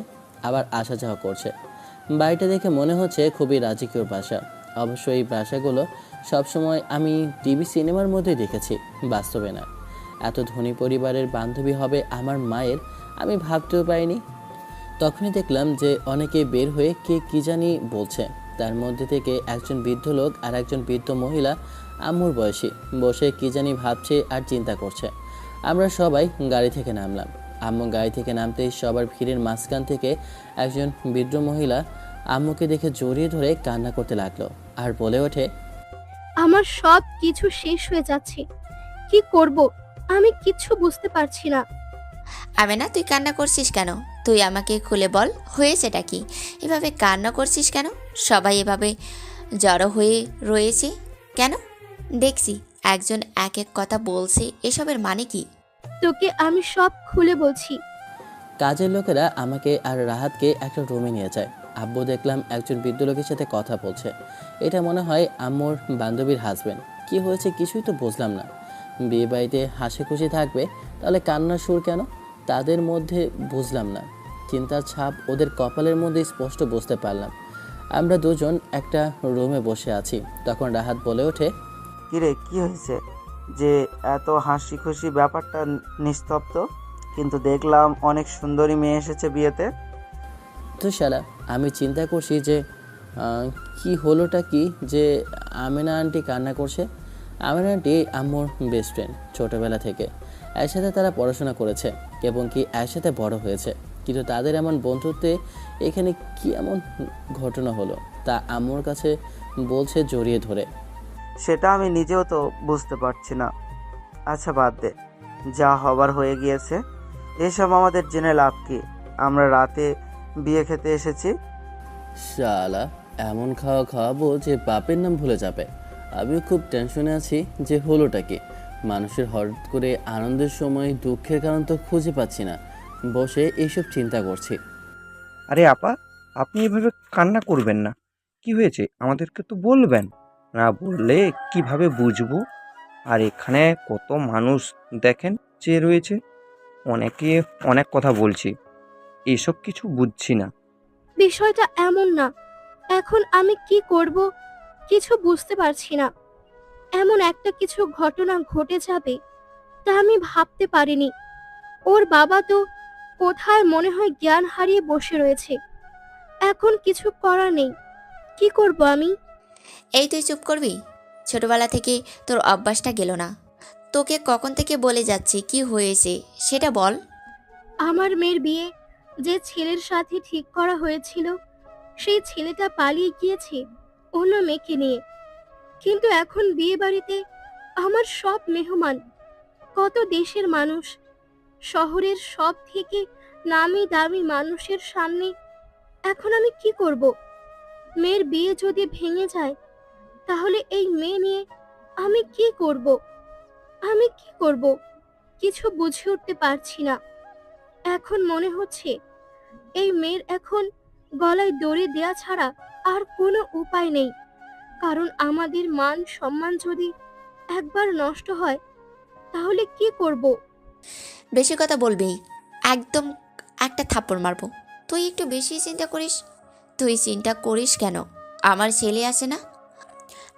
আবার আসা যাওয়া করছে। বাড়িটা দেখে মনে হচ্ছে খুবই রাজকীয় বাসা। অবশ্য এই বাসাগুলো সবসময় আমি টিভি সিনেমার মধ্যেই দেখেছি, বাস্তবে না। এত ধনী পরিবারের বান্ধবী হবে আমার মায়ের, আমি ভাবতেও পারিনি। তখনই দেখলাম যে অনেকে বের হয়ে কে কী জানি বলছে। তার মধ্যে থেকে একজন বৃদ্ধ লোক আর একজন বৃদ্ধ মহিলা আম্মুর বয়সী বসে কী জানি ভাবছে আর চিন্তা করছে। আমরা সবাই গাড়ি থেকে নামলাম। আম্মু গাড়ি থেকে নামতেই সবার ভিড়ের মাঝখান থেকে একজন বৃদ্ধ মহিলা আম্মুকে দেখে জড়িয়ে ধরে কান্না করতে লাগলো আর বলে ওঠে, আমার সব কিছু শেষ হয়ে যাচ্ছে। কি করব আমি কিচ্ছু বুঝতে পারছি না। আমেনা, তুই কান্না করছিস কেন? তুই আমাকে খুলে বল, হয়েছেটা কি? এভাবে কান্না করছিস কেন? সবাই এভাবে জড়ো হয়ে রয়েছে কেন? দেখছি একজন এক এক কথা বলছে, এসবের মানে কি? তোকে আমি সব খুলে বলছি। কাজের লোকেরা আমাকে আর রাহাতকে একটা রুমে নিয়ে যায়। আব্বু দেখলাম একজন বৃদ্ধ লোকের সাথে কথা বলছে। এটা মনে হয় আম্মুর বান্ধবীর হাজবেন্ড। কি হয়েছে কিছুই তো বুঝলাম না। বিয়ে বাড়িতে হাসি খুশি থাকবে, তাহলে কান্নার সুর কেন তাদের মধ্যে বুঝলাম না। চিন্তার ছাপ ওদের কপালের মধ্যে স্পষ্ট বুঝতে পারলাম। আমরা দুজন একটা রুমে বসে আছি। তখন রাহাত বলে ওঠে, কিরে কি হয়েছে যে এত হাসি খুশি? ব্যাপারটা নিস্তব্ধ, কিন্তু দেখলাম অনেক সুন্দরী মেয়ে এসেছে বিয়েতে। তো শালা আমি চিন্তা করছি যে কি হলোটা কি যে আমেনা আন্টি কান্না করছে। আমেনা আন্টি আম্মুর বেস্ট ফ্রেন্ড ছোটোবেলা থেকে। একসাথে তারা পড়াশোনা করেছে এবং কি একসাথে বড় হয়েছে, কিন্তু তাদের এমন বন্ধুত্বে এখানে কি এমন ঘটনা হলো তা আম্মুর কাছে বলছে জড়িয়ে ধরে। সেটা আমি নিজেও তো বুঝতে পারছি না। আচ্ছা বাদ দে, যা হবার হয়ে গিয়েছে। এসব আমাদের জেনে লাভ কি? আমরা রাতে বিয়ে খেতে এসেছি। শালা এমন খাওয়া খাওয়াবো যে বাপের নাম ভুলে যাবে। আমিও খুব টেনশনে আছি যে হলোটা কি। মানুষের হঠাৎ করে আনন্দের সময় দুঃখের কারণ তো খুঁজে পাচ্ছি না, বসে এইসব চিন্তা করছি। আরে আপা, আপনি এভাবে কান্না করবেন না। কি হয়েছে আমাদেরকে তো বলবেন, না বললে কিভাবে বুঝবো? আর এখানে কত মানুষ দেখেন যে রয়েছে, অনেকে অনেক কথা বলছি, এসব কিছু বুঝছি না। বিষয়টা এমন না। এখন আমি কি করব কিছু বুঝতে পারছি না। এমন একটা কিছু ঘটনা ঘটে যাবে তা আমি ভাবতে পারিনি। ওর বাবা তো কোথায় মনে হয় জ্ঞান হারিয়ে বসে রয়েছে। এখন কিছু করার নেই। কি করব আমি? এই তুই চুপ করবি? ছোটবেলা থেকে তোর অভ্যাসটা গেল না। তোকে কখন থেকে বলে যাচ্ছি কি হয়েছে সেটা বল। আমার মেয়ের বিয়ে যে ছেলের সাথে ঠিক করা হয়েছিল, সেই ছেলেটা পালিয়ে গিয়েছে অন্য মেয়েকে নিয়ে। কিন্তু এখন বিয়ে বাড়িতে আমার সব মেহমান, কত দেশের মানুষ, শহরের সব থেকে নামি দামি মানুষের সামনে এখন আমি কি করব? মেয়ের বিয়ে যদি ভেঙে যায় তাহলে এই মেয়ে নিয়ে আমি কি করব? আমি কি করব কিছু বুঝে উঠতে পারছি না। এখন মনে হচ্ছে এই মেয়ের এখন গলায় দড়ি দেয়া ছাড়া আর কোনো উপায় নেই। কারণ আমাদের মান সম্মান যদি একবার নষ্ট হয় তাহলে কি করব? বেশি কথা বলবি, একদম একটা থাপ্পড় মারবো। তুই একটু বেশি চিন্তা করিস। তুই চিন্তা করিস কেন? আমার ছেলে আছে না?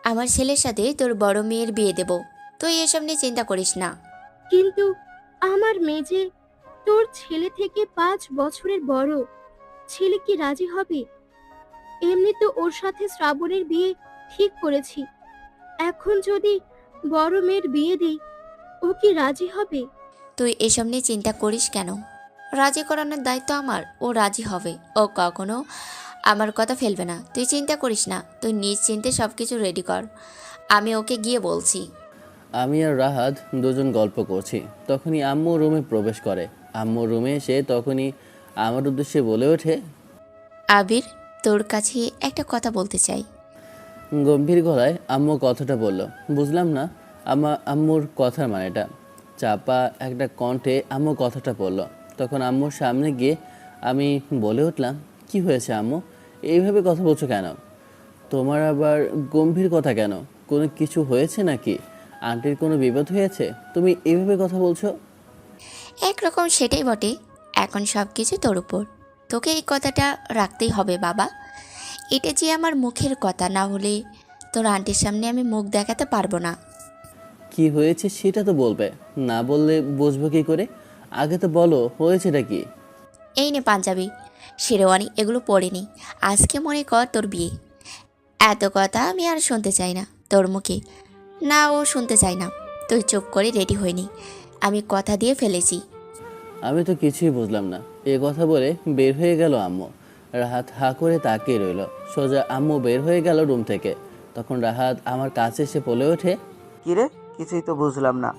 আমার ছেলের সাথে তোর বড় মেয়ের বিয়ে দেব। তুই এসব নিয়ে চিন্তা করিস না। কিন্তু আমার মেয়ে যে তোর ছেলে থেকে 5 বছরের বড়, ছেলে কি রাজি হবে? এমনি তো ওর সাথে শ্রাবণের বিয়ে ঠিক করেছি। এখন যদি বড় মেয়ের বিয়ে দিই, ও কি রাজি হবে? তুই এসব নিয়ে চিন্তা করিস কেন? রাজি করানোর দায়িত্ব আমার। ও রাজি হবে। ও কখনো আমার কথা ফেলবে না। তুই চিন্তা করিস না। তুই নিজ চিন্তে সব কিছু রেডি কর। আমি ওকে গিয়ে বলছি। আমি আর রাহাত দুজন গল্প করছি, তখনই আম্মু রুমে প্রবেশ করে। আম্মু রুমে এসে তখনই আমার উদ্দেশ্যে বলে ওঠে, আবির, তোর কাছে একটা কথা বলতে চাই। গম্ভীর গলায় আম্মু কথাটা বলল। বুঝলাম না আম্মুর কথার মানেটা। চাপা একটা কণ্ঠে আম্মু কথাটা বলল। তখন আম্মুর সামনে গিয়ে আমি বলে উঠলাম, কি হয়েছে আম্মু, এইভাবে কথা বলছো কেন? তোমার আবার গম্ভীর কথা কেন? কোনো কিছু হয়েছে নাকি? আন্টির কোনো বিপদ হয়েছে? তুমি এইভাবে কথা বলছো? একরকম সেটাই বটে। এখন সব কিছু তোর উপর। তোকে এই কথাটা রাখতেই হবে বাবা। এটা যে আমার মুখের কথা, না হলে তোর আন্টির সামনে আমি মুখ দেখাতে পারবো না। কি হয়েছে সেটা তো বলবে, না বললে বুঝবো কী করে? আগে তো বলো হয়েছেটা কি? এই নে পাঞ্জাবি, শেরওয়ানি এগুলো পরে নি। আজকে মনে কর তোর বিয়ে। এত কথা আমি আর শুনতে চাই না তোর মুখে। না, ও শুনতে চাই না। তুই চুপ করে রেডি হয়নি, আমি কথা দিয়ে ফেলেছি। আমি তো কিছুই বুঝলাম না। এ কথা বলে বের হয়ে গেল আম্মু। রাহাত হা করে তাকিয়ে রইল। সোজা আম্মু বের হয়ে গেল রুম থেকে। তখন রাহাত আমার কাছে এসে বলে ওঠে, কিরে, কিছুই তো বুঝলাম না।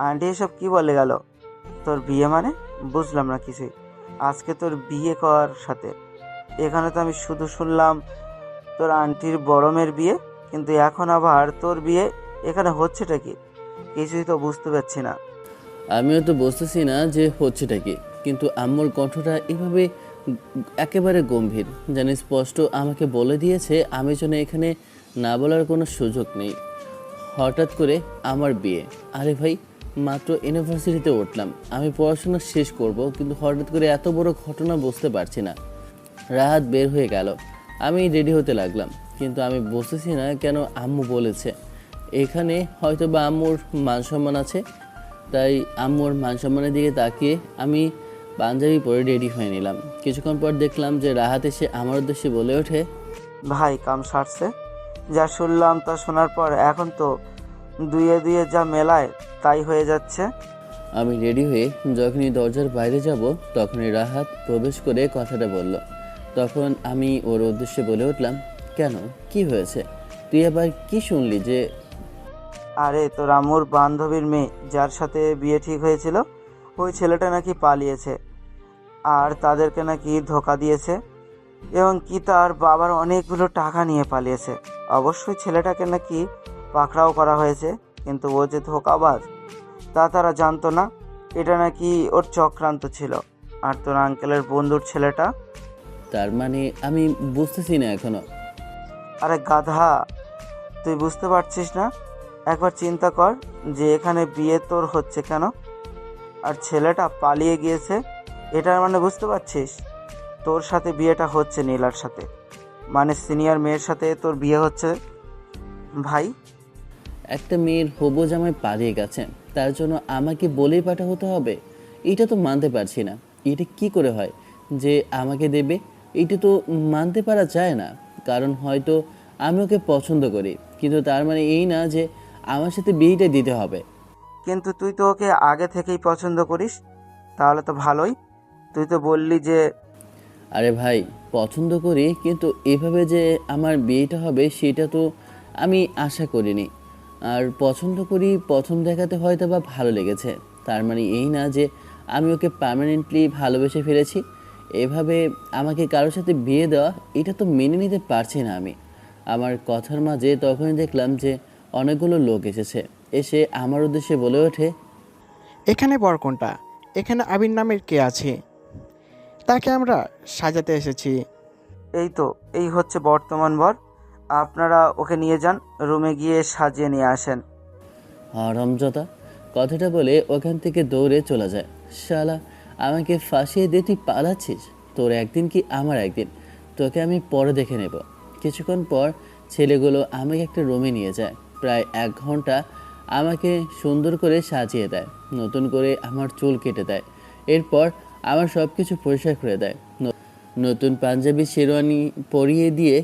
আন্টি এসব কি বলে গেল? তোর বিয়ে মানে? বুঝলাম না কিছুই। আজকে তোর বিয়ে করার সাথে এখানে তো আমি শুধু শুনলাম তোর আন্টির বড় মেয়ের বিয়ে, কিন্তু এখন আবার তোর বিয়ে। এখানে হচ্ছেটা কি? কিছুই তো বুঝতে পারছি না। আমিও তো বুঝতেছি না যে হচ্ছেটা কি, কিন্তু আম্মুর কণ্ঠটা এভাবে একেবারে গম্ভীর, জানি স্পষ্ট আমাকে বলে দিয়েছে আমি যেন এখানে না বলার কোনো সুযোগ নেই। হঠাৎ করে আমার বিয়ে? আরে ভাই, মাত্র ইউনিভার্সিটিতে উঠলাম, আমি পড়াশোনা শেষ করব, কিন্তু হঠাৎ করে এত বড় ঘটনা বুঝতে পারছি না। রাহাত বের হয়ে গেল, আমি রেডি হতে লাগলাম, কিন্তু আমি বুঝতেছি না কেন আম্মু বলেছে এখানে হয়তো বা আম্মুর মান সম্মান আছে। তাই আম্মুর মান সম্মানের দিকে তাকিয়ে আমি পাঞ্জাবি পরে রেডি হয়ে নিলাম। কিছুক্ষণ পর দেখলাম যে রাহাত এসে আমার উদ্দেশ্যে বলে ওঠে, ভাই কাম সারছে। যা শুনলাম তা শোনার পর এখন তো দুয়ে দুয়ে যা মেলায় তাই হয়ে যাচ্ছে। আমি রেডি হয়ে যখনই দরজার বাইরে যাব তখনই রাহাত প্রবেশ করে কথাটা বলল। তখন আমি ওর উদ্দেশ্যে বলে উঠলাম, কেন, কি হয়েছে? তুই আবার কি শুনলি যে? আরে তোর আম্মুর বান্ধবীর মেয়ে যার সাথে বিয়ে ঠিক হয়েছিল, ওই ছেলেটা নাকি পালিয়েছে, আর তাদেরকে নাকি ধোকা দিয়েছে, এবং কি তার বাবার অনেকগুলো টাকা নিয়ে পালিয়েছে। অবশ্যই ছেলেটাকে নাকি পাকড়াও করা হয়েছে, কিন্তু ও যে ধোকাবাজ তা তারা জানতো না। এটা নাকি ওর চক্রান্ত ছিল। আর তোর আঙ্কেলের বন্ধুর ছেলেটা? তার মানে আমি বুঝতেছি না এখনো। আরে গাধা, তুই বুঝতে পারছিস না? একবার চিন্তা কর যে এখানে বিয়ে তোর হচ্ছে কেন, আর ছেলেটা পালিয়ে গিয়েছে। এটার মানে বুঝতে পারছিস? তোর সাথে বিয়েটা হচ্ছে নীলার সাথে, মানে সিনিয়র মেয়ের সাথে তোর বিয়ে হচ্ছে ভাই। একটা মেয়ের হবু জামাই পালিয়ে গেছে, তার জন্য আমাকে বলেই পাঠা হতে হবে? এটা তো মানতে পারছি না। এটা কি করে হয় যে আমাকে দেবে? এটা তো মানতে পারা যায় না। কারণ হয়তো আমি ওকে পছন্দ করি, কিন্তু তার মানে এই না যে আমার সাথে বিয়েটা দিতে হবে। কিন্তু তুই তো ওকে আগে থেকেই পছন্দ করিস। তাহলে তো ভালোই। তুই তো বললি যে আরে ভাই, পছন্দ করি, কিন্তু এভাবে যে আমার বিয়েটা হবে সেটা তো আমি আশা করিনি। আর পছন্দ করি, প্রথম দেখাতে হয়তো বা ভালো লেগেছে, তার মানে এই না যে আমি ওকে পার্মানেন্টলি ভালোবেসে ফেলেছি। এভাবে আমাকে কারোর সাথে বিয়ে দেওয়া, এটা তো মেনে নিতে পারছি না আমি। আমার কথার মাঝে তখনই দেখলাম যে অনেকগুলো লোক এসেছে। এসে আমার উদ্দেশ্যে বলে ওঠে, এখানে বর কোনটা? এখানে আবির নামের কে আছে? তাকে আমরা সাজাতে এসেছি। এই তো, এই হচ্ছে বর্তমান বর। আপনারা ওকে নিয়ে যান, রুমে গিয়ে সাজিয়ে নিয়ে আসেন। হারামজাদা, কথাটা বলে ওখান থেকে দৌড়ে চলে যায়। শালা, আমাকে ফাঁসিয়ে দিয়ে তুই পালাচ্ছিস? তোর একদিন কি আমার একদিন, তোকে আমি পরে দেখে নেব। কিছুক্ষণ পর ছেলেগুলো আমাকে একটা রুমে নিয়ে যায়। প্রায় 1 ঘন্টা আমাকে সুন্দর করে সাজিয়ে দেয়, নতুন করে আমার চুল কেটে দেয়, এরপর আমার সব কিছু পরিষ্কার করে দেয়, নতুন পাঞ্জাবি শেরওয়ানি পরিয়ে দিয়ে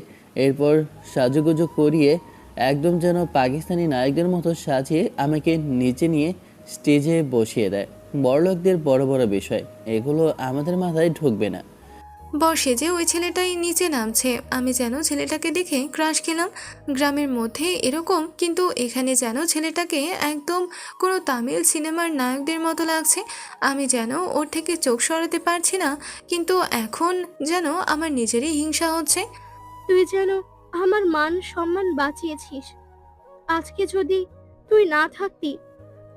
এরপর সাজুগুজু করিয়ে একদম যেন পাকিস্তানি নায়কদের মতো সাজিয়ে আমাকে নিচে নিয়ে স্টেজে বসিয়ে দেয়। বড়লোকদের বড় বড় বিষয়, এগুলো আমাদের মাথায় ঢুকবে না। বসে যে ওই ছেলেটাই নিচে নামছে, আমি যেন ছেলেটাকে দেখে ক্রাশ খেলাম। গ্রামের মধ্যে এরকম, কিন্তু এখানে যেন ছেলেটাকে একদম কোনো তামিল সিনেমার নায়কদের মতো লাগছে। আমি যেন ওর থেকে চোখ সরাতে পারছি না, কিন্তু এখন যেন আমার নিজেরই হিংসা হচ্ছে। তুই যেন আমার মান সম্মান বাঁচিয়েছিস। আজকে যদি তুই না থাকতি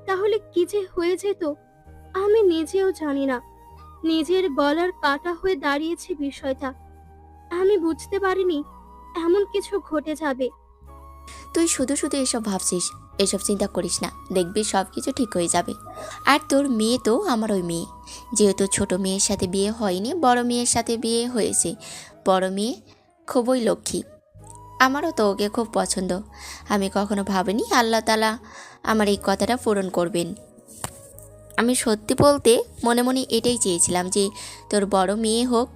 তাহলে কি যে হয়ে যেত আমি নিজেও জানি না। নিজের গলার কাটা হয়ে দাঁড়িয়েছে বিষয়টা। আমি বুঝতে পারিনি এমন কিছু ঘটে যাবে। তুই শুধু শুধু এসব ভাবছিস, এসব চিন্তা করিস না, দেখবি সব কিছু ঠিক হয়ে যাবে। আর তোর মেয়ে তো আমার ওই মেয়ে। যেহেতু ছোট মেয়ের সাথে বিয়ে হয়নি, বড় মেয়ের সাথে বিয়ে হয়েছে। বড় মেয়ে খুবই লক্ষ্মী। আমারও তো ওকে খুব পছন্দ। আমি কখনো ভাবিনি আল্লাহ তাআলা আমার এই কথাটা পূরণ করবেন। আমি সত্যি বলতে মনে মনে এটাই চেয়েছিলাম যে তোর বড় মেয়ে হোক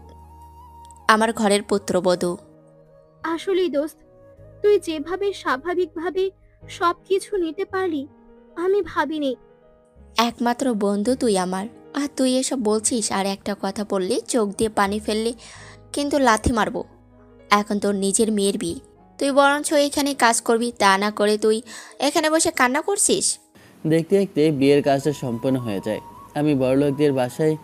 আমার ঘরের পুত্রবধূ। আসলেই দোস্ত, তুই যেভাবে স্বাভাবিকভাবে সবকিছু নিতে পারলি আমি ভাবিনি। একমাত্র বন্ধু তুই আমার, আর তুই এসব বলছিস আর একটা কথা বললে চোখ দিয়ে পানি ফেললে কিন্তু লাথি মারবো। এখন তোর নিজের মেয়ের বিয়ে, তুই বরঞ্চ এখানে কাজ করবি, তা না করে তুই এখানে বসে কান্না করছিস। দেখতে দেখতে বিয়ের কাজটা সম্পন্ন হয়ে যায়। আমি বড়লোকদের বাসায়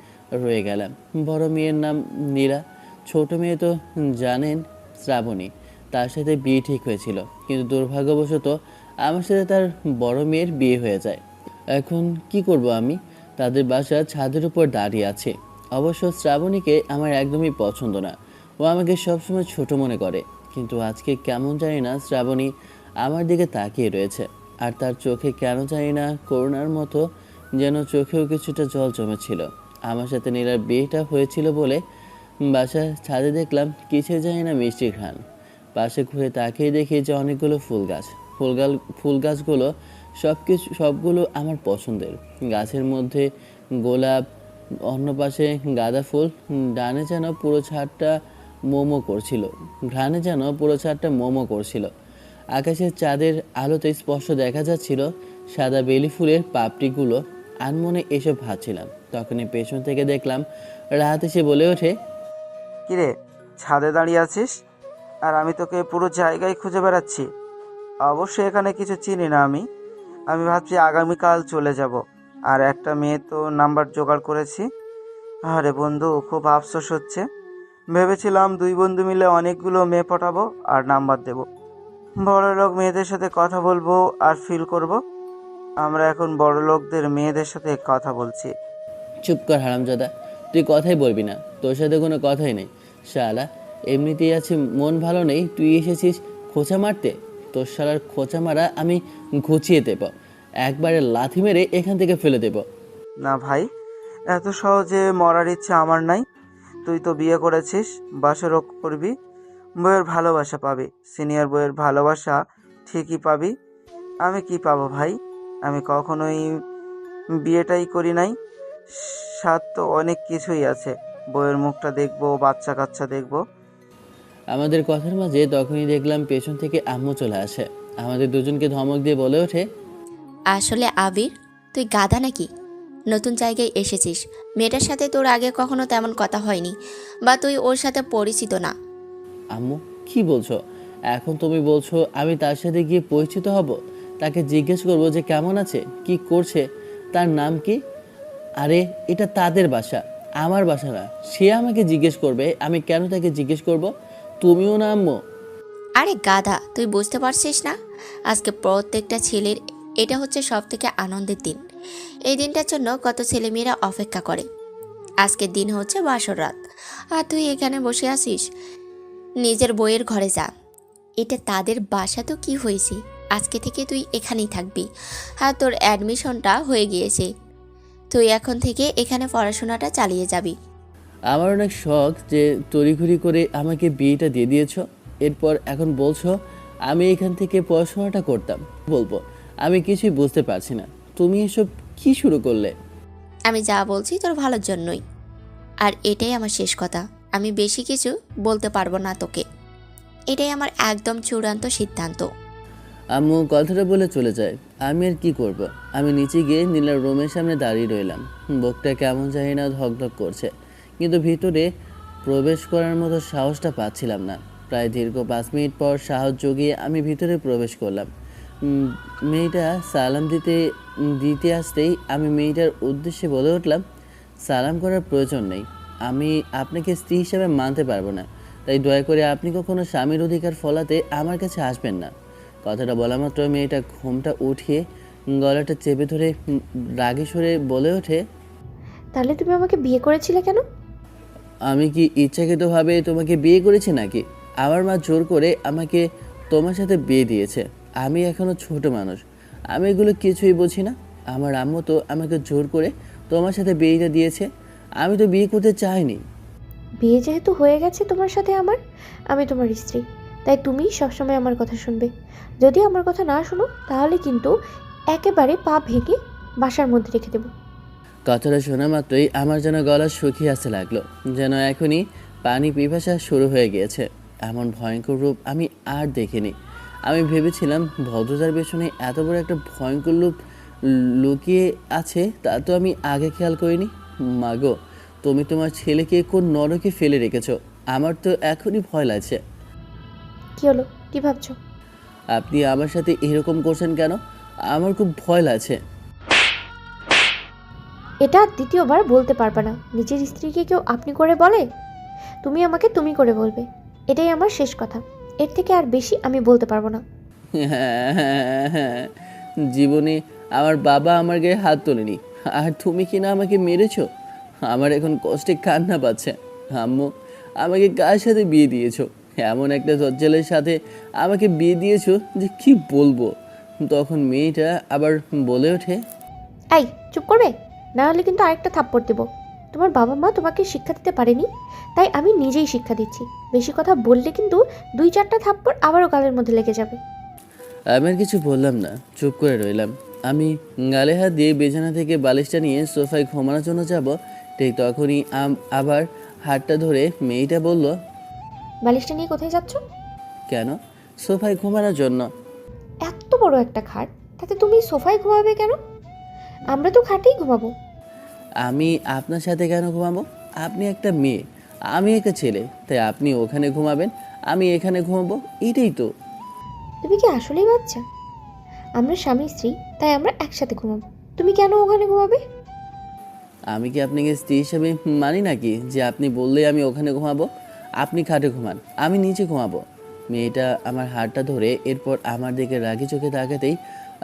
রয়ে গেলাম। বড় মেয়ের নাম নীরা, ছোট মেয়ে তো জানেন শ্রাবণী, তার সাথে বিয়ে ঠিক হয়েছিল, কিন্তু দুর্ভাগ্যবশত আমার সাথে তার বড় মেয়ের বিয়ে হয়ে যায়। এখন কি করব আমি? তাদের বাসা ছাদের উপর দাঁড়িয়ে আছে। অবশ্য শ্রাবণীকে আমার একদমই পছন্দ না, ও আমাকে সবসময় ছোট মনে করে। কিন্তু আজকে কেমন জানি না শ্রাবণী আমার দিকে তাকিয়ে রয়েছে, আর তার চোখে কেন জানি না করুণার মতো যেন চোখেও কিছুটা জল জমেছিল। আমার সাথে নীলার বিয়েটা হয়েছিল বলে বাসার ছাদে দেখলাম কিছু জানি না মিষ্টি ঘ্রাণ। পাশে ঘুরে তাকিয়ে দেখি যে অনেকগুলো ফুল গাছগুলো সবগুলো আমার পছন্দের। গাছের মধ্যে গোলাপ, অন্য পাশে গাঁদা ফুল, ডানে যেন পুরো ছাদটা মোমো করছিল। আকাশের চাঁদের আলোতে স্পষ্ট দেখা যাচ্ছিল সাদা বেলি ফুলের পাপড়িগুলো। আনমনে এসব ভাবছিলাম, তখনই পেছন থেকে দেখলাম রাহাত এসে বলে ওঠে, কিরে, ছাদে দাঁড়িয়ে আছিস আর আমি তোকে পুরো জায়গায় খুঁজে বেড়াচ্ছি। অবশ্যই এখানে কিছু চিনি না আমি। আমি ভাবছি আগামীকাল চলে যাব, আর একটা মেয়ে তো নাম্বার জোগাড় করেছি। আরে বন্ধু, খুব আফসোস হচ্ছে। ভেবেছিলাম দুই বন্ধু মিলে অনেকগুলো মেয়ে পটাবো আর নাম্বার দেব, বড়লোক মেয়েদের সাথে কথা বলবো আর ফিল করব। আমরা এখন বড়লোকদের মেয়েদের সাথে কথা বলছি। চুপ কর হারামজাদা, তুই কথাই বলবি না, তোর সাথে কোনো কথাই নেই। শালা এমনিতেই আছে মন ভালো নেই, তুই এসেছিস খোঁচা মারতে। তোর শালার খোঁচা মারা আমি ঘুচিয়ে দেব, একবারে লাথি মেরে এখান থেকে ফেলে দেব। না ভাই, এত সহজে মরার ইচ্ছা আমার নাই। তুই তো বিয়ে করেছিস, বাসরও করবি, বইয়ের ভালোবাসা পাবি, সিনিয়র বইয়ের ভালোবাসা ঠিকই পাবি। আমি কি পাবো ভাই? আমি কখনোই বিয়েটাই করি নাই। সাথ তো অনেক কিছুই আছে, বইয়ের মুখটা দেখবো, বাচ্চা কাচ্চা দেখবো। আমাদের কথার মাঝে তখনই দেখলাম পেছন থেকে আম্মু চলে আসে। আমাদের দুজনকে ধমক দিয়ে বলে ওঠে, আসলে আবির, তুই গাধা নাকি? নতুন জায়গায় এসেছিস, মেয়েটার সাথে তোর আগে কখনো তেমন কথা হয়নি, বা তুই ওর সাথে পরিচিত না। আম্মু কি বলছো? এখন তুমি বলছো আমি তার সাথে গিয়ে পরিচিত হব, তাকে জিজ্ঞেস করবো যে কেমন আছে, কি করছে, তার নাম কি? আরে এটা তাদের বাসা, আমার বাসা না। সে আমাকে জিজ্ঞেস করবে, আমি কেন তাকে জিজ্ঞেস করব? তুমিও না আম্মু? আরে গাধা, তুই বুঝতে পারছিস না? আজকে প্রত্যেকটা ছেলের এটা হচ্ছে সব থেকে আনন্দের দিন। এই দিনটার জন্য কত ছেলেমেয়েরা অপেক্ষা করে। আজকের দিন হচ্ছে বাসর রাত, আর তুই এখানে বসে আছিস। নিজের বইয়ের ঘরে যা, এটা তাদের বাসা তো কি হয়েছে, আজকে থেকে তুই এখানেই থাকবি। আর তোর অ্যাডমিশনটা হয়ে গিয়েছে, তুই এখন থেকে এখানে পড়াশোনাটা চালিয়ে যাবি। আমার অনেক শখ যে তড়িঘড়ি করে আমাকে বিয়েটা দিয়ে দিয়েছো, এরপর এখন বলছো আমি এখান থেকে পড়াশোনাটা করতাম। বলবো আমি কিছুই বুঝতে পারছি না, তুমি এসব কি শুরু করলে? আমি যা বলছি তোর ভালোর জন্যই, আর এটাই আমার শেষ কথা। আমি বেশি কিছু বলতে পারবো না তোকে, এটাই আমার একদম চূড়ান্ত সিদ্ধান্ত। আম্মু কথাটা বলে চলে যায়। আমি আর কি করব? আমি নিচে গিয়ে নীলার রুমের সামনে দাঁড়িয়ে রইলাম। বুকটা কেমন জানি না ধকধক করছে, কিন্তু ভিতরে প্রবেশ করার মতো সাহসটা পাচ্ছিলাম না। প্রায় দীর্ঘ 5 মিনিট পর সাহস জুগিয়ে আমি ভিতরে প্রবেশ করলাম। মেয়েটা সালাম দিতে আসতেই আমি মেয়েটার উদ্দেশ্যে বলে উঠলাম, সালাম করার প্রয়োজন নেই, আমি আপনাকে স্ত্রী হিসেবে মানতে পারবো না, তাই দয়া করে আপনি কখনো স্বামীর অধিকার ফলাতে আমার কাছে আসবেন না। কথাটা বলা মাত্র মেয়েটা ঘুমটা উঠিয়ে গলাটা চেপে ধরে রাগে সরে বলে ওঠে, তাহলে তুমি আমাকে বিয়ে করেছিলে কেন? আমি কি ইচ্ছাকৃতভাবে তোমাকে বিয়ে করেছি নাকি? আমার মা জোর করে আমাকে তোমার সাথে বিয়ে দিয়েছে। আমি এখনো ছোট মানুষ, আমি এগুলো কিছুই বুঝি না। আমার আম্মু তো আমাকে জোর করে তোমার সাথে বিয়েটা দিয়েছে। আমি তো বিয়ে করতে চাইনি। বিয়ে যেহেতু হয়ে গেছে তোমার সাথে আমার, আমি তোমার স্ত্রী, তাই তুমি সবসময় আমার কথা শুনবে। যদি আমার কথা না শোনো তাহলে কিন্তু একেবারে পা ভেঙে বাসার মধ্যে রেখে দেবো। কথাটা শোনা মাত্রই আমার যেন গলা শুকিয়ে আসতে লাগলো, যেন এখনই পানি পিপাসা শুরু হয়ে গিয়েছে। এমন ভয়ঙ্কর রূপ আমি আর দেখিনি। আমি ভেবেছিলাম ভদ্রতার পেছনে এত বড় একটা ভয়ঙ্কর রূপ লুকিয়ে আছে, তা তো আমি আগে খেয়াল করিনি। মাগো, তুমি তোমার ছেলেকে কোন নরকে ফেলে রেখেছো? আমার তো এখনই ভয় লাগছে। কি হলো, কি ভাবছো? আপনি আমার সাথে এরকম করছেন কেন? আমার খুব ভয় লাগছে। এটা দ্বিতীয়বার বলতে পারবে না। নিজের স্ত্রীকে কেউ আপনি করে বলে? তুমি আমাকে তুমি করে বলবে, এটাই আমার শেষ কথা। এর থেকে আর বেশি আমি বলতে পারবো না। হ্যাঁ, জীবনে আমার বাবা আমার গায়ে হাত তোলেনি, আর তুমি কি না আমাকে মেরেছো? আমার এখন কষ্টে কান্না পাচ্ছে। আম্মু, আমাকে কার সাথে বিয়ে দিয়েছো? এমন একটা দজ্জালের সাথে আমাকে বিয়ে দিয়েছো যে কি বলবো। তখন মেয়েটা আবার বলে ওঠে, এই চুপ করবে, না হলে কিন্তু আরেকটা থাপ্পড় দেবো। তোমার বাবা মা তোমাকে শিক্ষা দিতে পারেনি, তাই আমি নিজেই শিক্ষা দিচ্ছি। বেশি কথা বললে কিন্তু 2-4টা থাপ্পড় আবারও গালের মধ্যে লেগে যাবে। আমি আর কিছু বললাম না, চুপ করে রইলাম। আমি গালে হাত দিয়ে বিছানা থেকে বালিশটা নিয়ে সোফায় ঘুমানোর জন্য যাব, ঠিক তখনই আবার হাতটা ধরে মেয়েটা বলল, বালিশটা নিয়ে কোথায় যাচ্ছ? কেন? সোফায় ঘুমানোর জন্য। এত বড় একটা খাট, তাতে তুমি সোফায় ঘুমাবে কেন? আমরা তো খাটেই ঘুমাবো। আমি আপনার সাথে কেন ঘুমাবো? আপনি একটা মেয়ে, আমি একটা ছেলে, তাই আপনি ওখানে ঘুমাবেন, আমি এখানে ঘুমাবো, এটাই তো। তুমি কি আসলেই বাচ্চা? আমরা স্বামী স্ত্রী, তাই আমরা একসাথে ঘুমাবো। তুমি কেন ওখানে ঘুমাবে? আমি কি আপনাকে স্ত্রী হিসেবে মানি নাকি যে আপনি বললেই আমি ওখানে ঘুমাবো? আপনি খাটে ঘুমান, আমি নিচে ঘুমাবো। মেয়েটা আমার হাতটা ধরে এরপর আমার দিকে রাগি চোখে তাকাতেই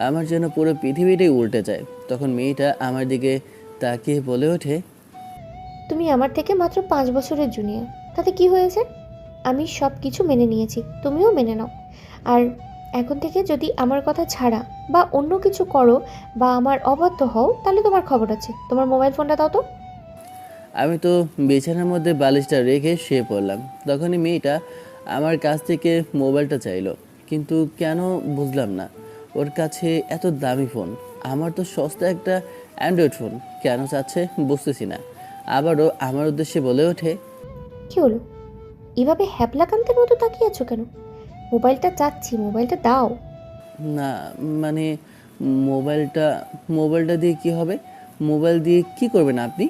আমার জন্য পুরো পৃথিবীটাই উল্টে যায়। তখন মেয়েটা আমার দিকে তাকিয়ে বলে ওঠে, তুমি আমার থেকে মাত্র 5 বছরের জুনিয়র, তাতে কি হয়েছে? আমি সব কিছু মেনে নিয়েছি, তুমিও মেনে নাও। আর এখন থেকে যদি আমার কথা ছাড়া বা অন্য কিছু করো বা আমার অবাধ্য হও, তাহলে তোমার খবর আছে। তোমার মোবাইল ফোনটা দাও তো। আমি তো বিছানার মধ্যে বালিশটা রেখে শুয়ে পড়লাম। তখনই মেয়েটা আমার কাছ থেকে মোবাইলটা চাইলো, কিন্তু কেন বুঝলাম না। ওর কাছে এত দামি ফোন, আমার তো সস্তা একটা অ্যান্ড্রয়েড ফোন, কেন চাচ্ছে বুঝতেছি না। আবারও আমার উদ্দেশ্যে বলে ওঠে, কি হলো, এভাবে হ্যাবলাকান্তের মতো তাকিয়ে আছো কেন? মোবাইলটা চাচ্ছি, মোবাইলটা দাও। না মানে মোবাইলটা মোবাইলটা দিয়ে কি হবে? মোবাইল দিয়ে কি করবেন আপনি?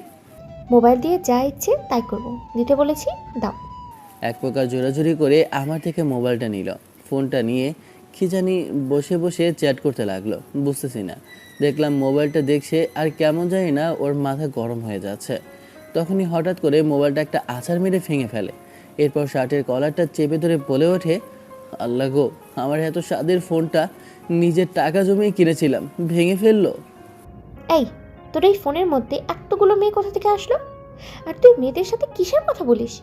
মোবাইল দিয়ে যা ইচ্ছে তাই করবো, দিতে বলেছি, দাও। এক প্রকার জোরাজুরি করে আমার থেকে মোবাইলটা নিল। ফোনটা নিয়ে কি জানি বসে বসে চ্যাট করতে লাগলো, বুঝতেছি না। দেখলাম মোবাইলটা দেখছে আর কেমন জানি না ওর মাথা গরম হয়ে যাচ্ছে। তখনই হঠাৎ করে মোবাইলটা একটা আছাড় মেরে ভেঙে ফেলে। এরপর শার্টের কলারটা চেপে ধরে বলে ওঠে, আল্লাহ গো, আমার এত স্বাদের ফোনটা নিজের টাকা জমিয়ে কিনেছিলাম, ভেঙে ফেললো। এই, তোর এই ফোনের মধ্যে এতগুলো মেয়ে কোথা থেকে আসলো? আর তুই মেয়েদের সাথে কিসের কথা বলিস?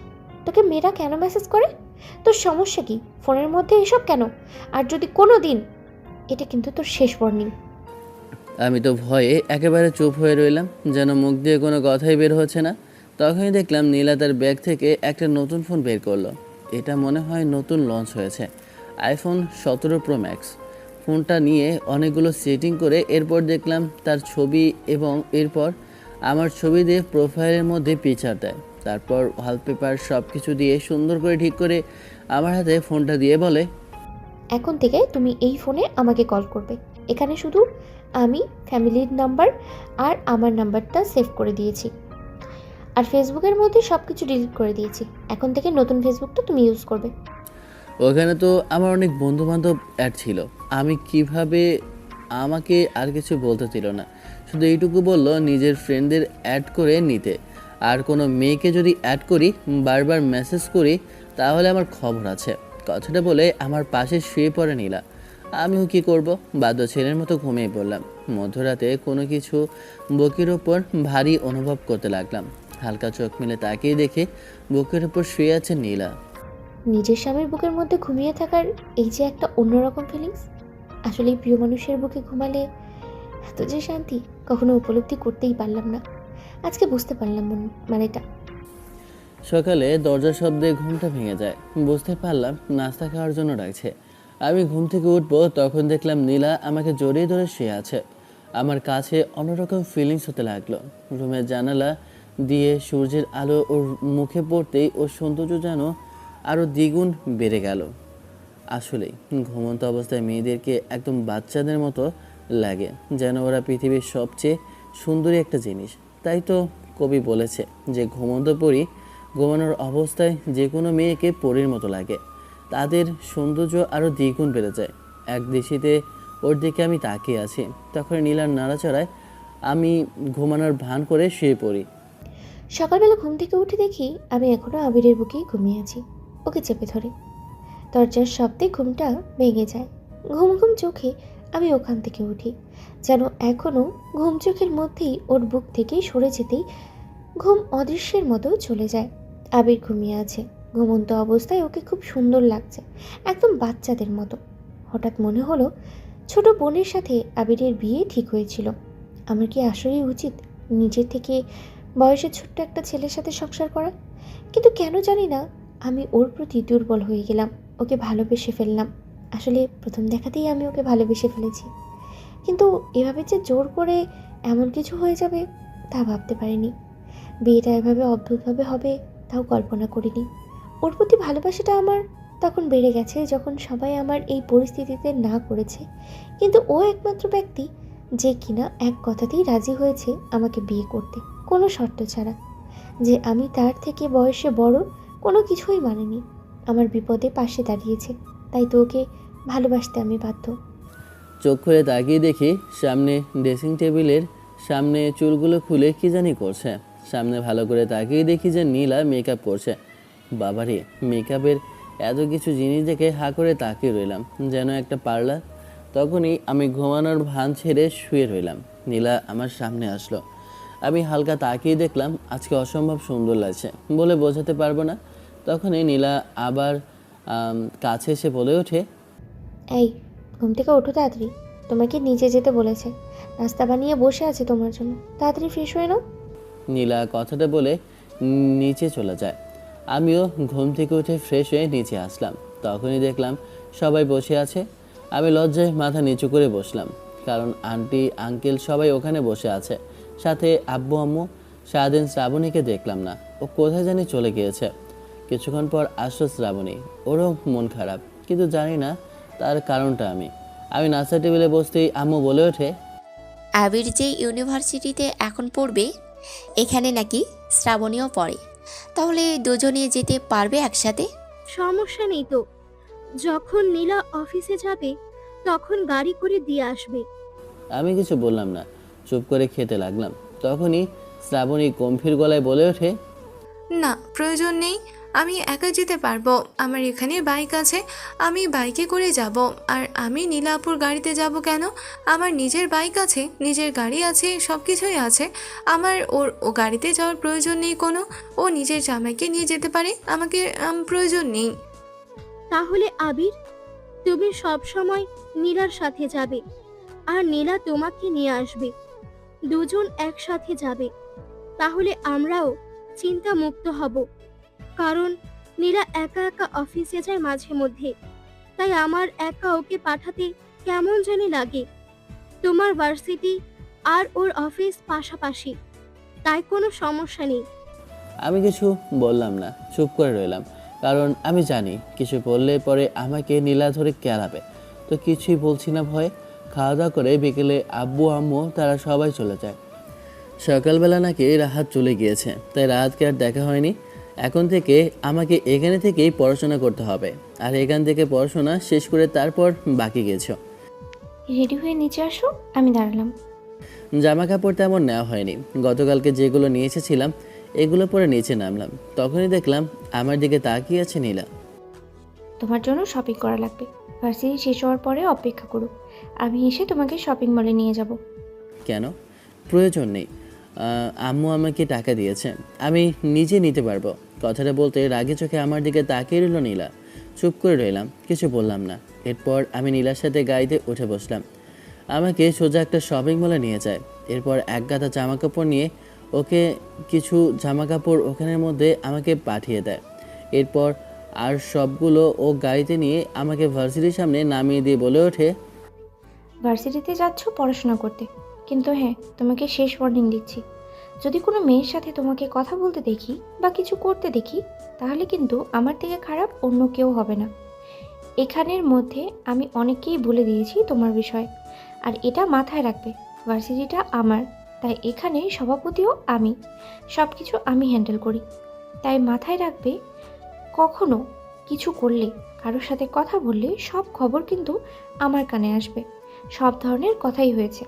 তোকে মেয়েরা কেন মেসেজ করে? তোর সমস্যা কি? ফোনের মধ্যে এসব কেন? আর যদি কোনো দিন, এটা কিন্তু তোর শেষ ওয়ার্নিং। আমি তো ভয়ে একেবারে চুপ হয়ে রইলাম, যেন মুখ দিয়ে কোনো কথাই বের হচ্ছে না। তখনই দেখলাম নীলা তার ব্যাগ থেকে একটা নতুন ফোন বের করলো। এটা মনে হয় নতুন লঞ্চ হয়েছে, আইফোন 17 প্রো ম্যাক্স। ফোনটা নিয়ে অনেকগুলো সেটিং করে এরপর দেখলাম তার ছবি, এবং এরপর আমার ছবি দিয়ে প্রোফাইলের মধ্যে পিকচার দেয়। তারপর ওয়ালপেপার সব কিছু দিয়ে সুন্দর করে ঠিক করে আমার হাতে ফোনটা দিয়ে বলে, এখন থেকে তুমি এই ফোনে আমাকে কল করবে। এখানে শুধু আমি ফ্যামিলির নাম্বার আর আমার নাম্বারটা সেভ করে দিয়েছি। আর ফেসবুকের মধ্যে সব কিছু ডিলিট করে দিয়েছি। এখন থেকে নতুন ফেসবুকটা তুমি ইউজ করবে। ওখানে তো আমার অনেক বন্ধু বান্ধব অ্যাড ছিল। আমি কিভাবে, আমাকে আর কিছু বলতে দিল না, শুধু এইটুকু বললো নিজের ফ্রেন্ডদের অ্যাড করে নিতে। আর কোনো মেয়েকে যদি অ্যাড করি, বারবার মেসেজ করি, তাহলে আমার খবর আছে। কথাটা বলে আমার পাশে শুয়ে পড়ে নীলা। আমিও কি করব, বাধ্য ছেলের মতো ঘুমিয়ে পড়লাম। মধ্যরাতে কোনো কিছু বুকের ওপর ভারী অনুভব করতে লাগলাম। হালকা চোখ মেলে তাকিয়ে দেখে বুকের ওপর শুয়ে আছে নীলা। নিজের স্বামীর বুকের মধ্যে ঘুমিয়ে থাকার এই যে একটা অন্যরকম ফিলিংস, আসলে এই প্রিয় মানুষের বুকে ঘুমালে এত যে শান্তি কখনো উপলব্ধি করতেই পারলাম না। আজকে বুঝতে পারলাম মানেটা। সকালে দরজার শব্দে ঘুমটা ভেঙে যায়। বুঝতে পারলাম নাস্তা খাওয়ার জন্য ডাকছে। আমি ঘুম থেকে উঠবো, তখন দেখলাম নীলা আমাকে জড়িয়ে ধরে শুয়ে আছে। আমার কাছে অন্যরকম ফিলিংস হতে লাগলো। রুমের জানালা দিয়ে সূর্যের আলো ওর মুখে পড়তেই ওর সৌন্দর্য যেন আরও দ্বিগুণ বেড়ে গেল। আসলেই ঘুমন্ত অবস্থায় মেয়েদেরকে একদম বাচ্চাদের মতো লাগে, যেন ওরা পৃথিবীর সবচেয়ে সুন্দরী একটা জিনিস। তাই তো কবি বলেছে যে ঘুমন্ত পরী ঘুমানোর অবস্থায় যে কোনো মেয়েকে পরীর মতো লাগে, তাদের সৌন্দর্য আরও দ্বিগুণ বেড়ে যায়। এক দৃষ্টিতে ওর দিকে আমি তাকিয়ে আছি, তখন নীলার নাড়াচাড়ায় আমি ঘুমানোর ভান করে শুয়ে পড়ি। সকালবেলা ঘুম থেকে উঠে দেখি আমি এখনো আবিরের বুকেই ঘুমিয়ে আছি, ওকে চেপে ধরে। দরজার শব্দে ঘুমটা ভেঙে যায়। ঘুম ঘুম চোখে আমি ওখান থেকে উঠি, যেন এখনো ঘুম চোখের মধ্যেই ওর বুক থেকে সরে যেতেই ঘুম অদৃশ্যের মতো চলে যায়। আবির ঘুমিয়ে আছে, ঘুমন্ত অবস্থায় ওকে খুব সুন্দর লাগছে, একদম বাচ্চাদের মতো। হঠাৎ মনে হলো ছোট বোনের সাথে আবিরের বিয়ে ঠিক হয়েছিল। আমার কি আসলেই উচিত নিজের থেকে বয়সে ছোট্ট একটা ছেলের সাথে সংসার করা? কিন্তু কেন জানি না আমি ওর প্রতি দুর্বল হয়ে গেলাম, ওকে ভালোবেসে ফেললাম। আসলে প্রথম দেখাতেই আমি ওকে ভালোবেসে ফেলেছি, কিন্তু এভাবে যে জোর করে এমন কিছু হয়ে যাবে তা ভাবতে পারিনি। বিয়েটা এভাবে অদ্ভুতভাবে হবে তাও কল্পনা করিনি। ওর প্রতি ভালোবাসাটা আমার তখন বেড়ে গেছে যখন সবাই আমার এই পরিস্থিতিতে না করেছে, কিন্তু ও একমাত্র ব্যক্তি যে কিনা এক কথাতেই রাজি হয়েছে আমাকে বিয়ে করতে, কোনো শর্ত ছাড়া। যে আমি তার থেকে বয়সে বড় কোনো কিছুই মানেনি, আমার বিপদে পাশে দাঁড়িয়েছে, তাই তো ওকে ভালোবাসতে আমি বাধ্য। চোখ খুলে তাকিয়ে দেখি সামনে ড্রেসিং টেবিলের সামনে চুলগুলো খুলে কি জানি করছে। সামনে ভালো করে তাকিয়ে দেখি যে নীলা মেকআপ করছে। বাবারে, মেকআপের এত কিছু জিনিস দেখে হা করে তাকিয়ে রইলাম, যেন একটা পার্লার। তখনই আমি ঘুমানোর ভান ছেড়ে শুয়ে রইলাম। নীলা আমার সামনে আসলো। আমি হালকা তাকিয়ে দেখলাম আজকে অসম্ভব সুন্দর লাগছে, বলে বোঝাতে পারবো না। তখনই নীলা আবার কাছে এসে বলে ওঠে, এই ঘুম থেকে ওঠো তাড়াতাড়ি, তোমাকে নিচে যেতে বলেছে, নাস্তা বানিয়ে বসে আছে তোমার জন্য, তাড়াতাড়ি ফ্রেশ হয়ে নাও। নীলা কথাটা বলে নিচে চলে যায়। আমিও ঘুম থেকে উঠে ফ্রেশ হয়ে নিচে আসলাম। তখনই দেখলাম সবাই বসে আছে। আমি লজ্জায় মাথা নিচু করে বসলাম, কারণ আন্টি আঙ্কেল সবাই ওখানে বসে আছে, সাথে আব্বু আম্মু। সারাদিন শ্রাবণীকে দেখলাম না, ও কোথায় জানি চলে গিয়েছে। কিছুক্ষণ পর আসলো শ্রাবণী, ওরও মন খারাপ, কিন্তু জানি না তার কারণটা। আমি নাস্তা টেবিলে বসতেই আম্মু বলে ওঠে, আবির যে ইউনিভার্সিটিতে এখন পড়বে এখানে নাকি শ্রাবণীও পড়ে, তাহলে দুজনে যেতে পারবে একসাথে। সমস্যা নেই তো, যখন নীলা অফিসে যাবে তখন গাড়ি করে দিয়ে আসবে। আমি কিছু বললাম না, চুপ করে খেতে লাগলাম। তখনই শ্রাবণী গম্ভীর গলায় বলে ওঠে, না, প্রয়োজন নেই, আমি একা যেতে পারবো। আমার এখানে বাইক আছে, আমি বাইকে করে যাব। আর আমি নীলাপুর গাড়িতে যাব কেন? আমার নিজের বাইক আছে, নিজের গাড়ি আছে, সব কিছুই আছে। আমার ও গাড়িতে যাওয়ার প্রয়োজন নেই কোনো। ও নিজের জামাইকে নিয়ে যেতে পারে, আমাকে প্রয়োজন নেই। তাহলে আবির, তুমি সব সময় নীলার সাথে যাবে আর নীলা তোমাকে নিয়ে আসবে, দুজন একসাথে যাবে। তাহলে আমরাও চিন্তা মুক্ত হব, কারণ নীলা একা একা অফিসে যায় মাঝে মধ্যে, তাই আমার একা ওকে পাঠাতে কেমন জানি লাগে। তোমার ভার্সিটি আর ওর অফিস পাশাপাশি, তাই কোনো সমস্যা নেই। আমি কিছু বললাম না, চুপ করে রইলাম, কারণ আমি জানি কিছু বললে পরে আমাকে নীলা ধরে কেলাবে। তো কিছুই বলছি না ভয়ে। খাওয়া দাওয়া করে বিকেলে আব্বু আম্মু তারা সবাই চলে যায়। সকালবেলা নাকি রাহাত চলে গিয়েছে, তাই রাহাতকে আর দেখা হয়নি। এখন থেকে আমাকে এখানে থেকেই পড়াশোনা করতে হবে, আর এখান থেকে পড়াশোনা শেষ করে তারপর বাকি গেছো। রেডি হয়ে নিচে আসো, আমি দাঁড়ালাম। জামা কাপড় তেমন নেওয়া হয়নি, গতকালকে যেগুলো নিয়ে এসেছিলাম এগুলো পরে নিচে নামলাম। তখনই দেখলাম আমার দিকে তাকিয়ে আছে নীলা। তোমার জন্য শপিং করা লাগবে, ভার্সিটি শেষ হওয়ার পরে অপেক্ষা করো, আমি এসে তোমাকে শপিং মলে নিয়ে যাব। কেন? প্রয়োজন নেই। আম্মু আমাকে টাকা দিয়েছে, আমি নিজে নিতে পারবো। কথাটা বলতে রাগে চোখে আমার দিকে তাকিয়ে রইল নীলা। চুপ করে রইলাম, কিছু বললাম না। এরপর আমি নীলার সাথে গাড়িতে উঠে বসলাম। আমাকে সোজা একটা শপিং মলে নিয়ে যায়। এরপর এক গাদা জামা কাপড় নিয়ে ওকে কিছু জামা কাপড় ওখানের মধ্যে আমাকে পাঠিয়ে দেয়। এরপর আর সবগুলো ও গাড়িতে নিয়ে আমাকে ভার্সিটির সামনে নামিয়ে দিয়ে বলে ওঠে, ভার্সিটিতে যাচ্ছ পড়াশোনা করতে, কিন্তু হ্যাঁ, তোমাকে শেষ ওয়ার্নিং দিচ্ছি, যদি কোনো মেয়ের সাথে তোমাকে কথা বলতে দেখি বা কিছু করতে দেখি, তাহলে কিন্তু আমার থেকে খারাপ অন্য কেউ হবে না। এখানের মধ্যে আমি অনেককেই বলে দিয়েছি তোমার বিষয়, আর এটা মাথায় রাখবে, ভার্সিটিটা আমার, তাই এখানে সভাপতিও আমি, সব কিছু আমি হ্যান্ডেল করি। তাই মাথায় রাখবে, কখনো কিছু করলে, কারোর সাথে কথা বললে সব খবর কিন্তু আমার কানে আসবে। সব ধরনের কথাই হয়েছে।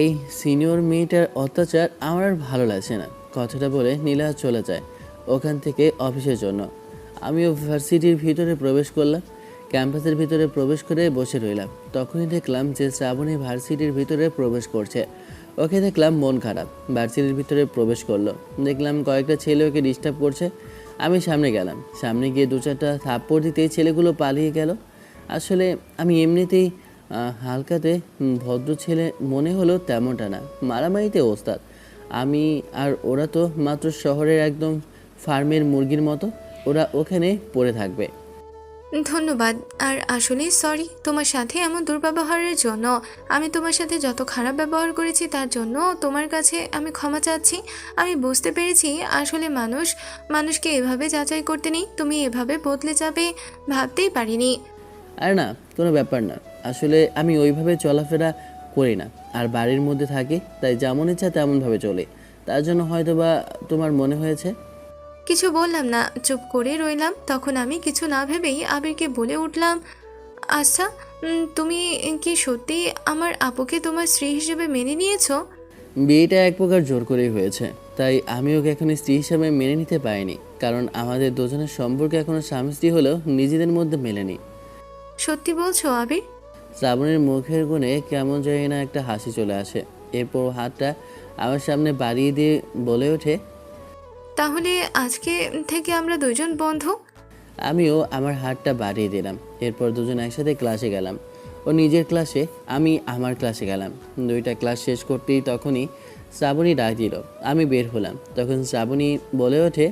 এই সিনিয়র মেয়েটার অত্যাচার আমার আর ভালো লাগছে না। কথাটা বলে নীলা চলে যায় ওখান থেকে অফিসের জন্য। আমিও ভার্সিটির ভিতরে প্রবেশ করলাম। ক্যাম্পাসের ভিতরে প্রবেশ করে বসে রইলাম। তখনই দেখলাম যে শ্রাবণী ভার্সিটির ভিতরে প্রবেশ করছে। ওকে দেখলাম মন খারাপ, ভার্সিটির ভিতরে প্রবেশ করলো। দেখলাম কয়েকটা ছেলে ওকে ডিস্টার্ব করছে। আমি সামনে গেলাম, সামনে গিয়ে দু চারটা থাপ্পড় দিতেই ছেলেগুলো পালিয়ে গেল। আসলে আমি এমনিতেই হালকাতে ভদ্র ছেলে মনে হলো তেমনটা না, মারামারিতে ওস্তাদ। আমি আর ওরা তো মাত্র শহরের একদম ফার্মের মুরগির মতো, ওরা ওখানে পড়ে থাকবে। ধন্যবাদ। আর আসলে সরি তোমার সাথে এমন দুর্ব্যবহারের জন্য। আমি তোমার সাথে যত খারাপ ব্যবহার করেছি তার জন্য তোমার কাছে আমি ক্ষমা চাচ্ছি। আমি বুঝতে পেরেছি আসলে মানুষকে এভাবে যাচাই করতে নেই। তুমি এভাবে বদলে যাবে ভাবতেই পারিনি। আর না, কোনো ব্যাপার না। আসলে আমি ওইভাবে চলাফেরা করি না, আর বাড়ির মধ্যে থাকি, তাই যেমন ইচ্ছা তেমনভাবে চলি। তার জন্য হয়তো বা তোমার মনে হয়েছে। কিছু বললাম না, চুপ করে রইলাম। তখন আমি কিছু না ভেবেই আবিরকে বলে উঠলাম, আচ্ছা তুমি কি সত্যি আমার আপুকে তোমার স্ত্রী হিসেবে মেনে নিয়েছো? বিয়েটা এক প্রকার জোর করেই হয়েছে, তাই আমি ওকে এখন স্ত্রী হিসাবে মেনে নিতে পারিনি, কারণ আমাদের দুজনের সম্পর্কে এখনো স্বামী স্ত্রী হলেও নিজেদের মধ্যে মেলেনি। সত্যি বলছো আবির? শ্রাবণের মুখের কোণে কেমন জানি না একটা হাসি চলে আসে। এরপর হাতটা আমার সামনে বাড়িয়ে দিয়ে বলে ওঠে, তাহলে আজকে থেকে আমরা দুজন বন্ধু। আমিও আমার হাতটা বাড়িয়ে দিলাম। এরপর দুজন একসাথে ক্লাসে গেলাম। ও নিজের ক্লাসে, আমি আমার ক্লাসে গেলাম। দুইটা ক্লাস শেষ করতেই তখনই শ্রাবণী ডাক দিল। আমি বের হলাম। তখন শ্রাবণী বলে ওঠে,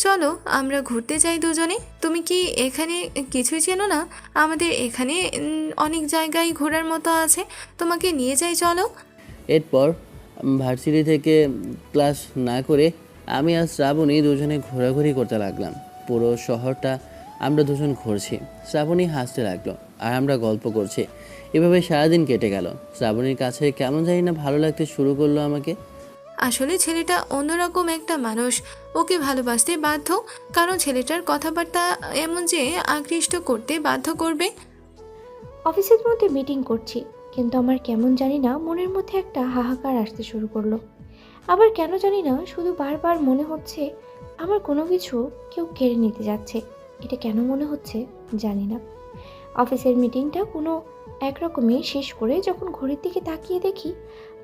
চলো আমরা ঘুরতে যাই দুজনে। তুমি কি এখানে কিছুই চেনো না? আমাদের এখানে অনেক জায়গায় ঘোরার মতো আছে, তোমাকে নিয়ে যাই চলো। এরপর ভার্সিটি থেকে ক্লাস না করে আমি আর শ্রাবণী দুজনে ঘোরাঘুরি করতে লাগলাম। পুরো শহরটা আমরা দুজন ঘুরছি। শ্রাবণী হাসতে লাগলো আর আমরা গল্প করছি। এভাবে সারাদিন কেটে গেল। শ্রাবণীর কাছে কেমন জানি না ভালো লাগতে শুরু করলো আমাকে। আসলে ছেলেটা অন্যরকম একটা মানুষ, ওকে ভালোবাসতে বাধ্য, কারণ ছেলেটার কথাবার্তা এমন যে আকৃষ্ট করতে বাধ্য করবে। অফিসের মধ্যে মিটিং করছি, কিন্তু আমার কেমন জানি না মনের মধ্যে একটা হাহাকার আসতে শুরু করলো। আবার কেন জানি না শুধু বারবার মনে হচ্ছে আমার কোনো কিছু কেউ কেড়ে নিতে যাচ্ছে। এটা কেন মনে হচ্ছে জানি না। অফিসের মিটিংটা কোনো একরকমে শেষ করে যখন ঘড়ির দিকে তাকিয়ে দেখি,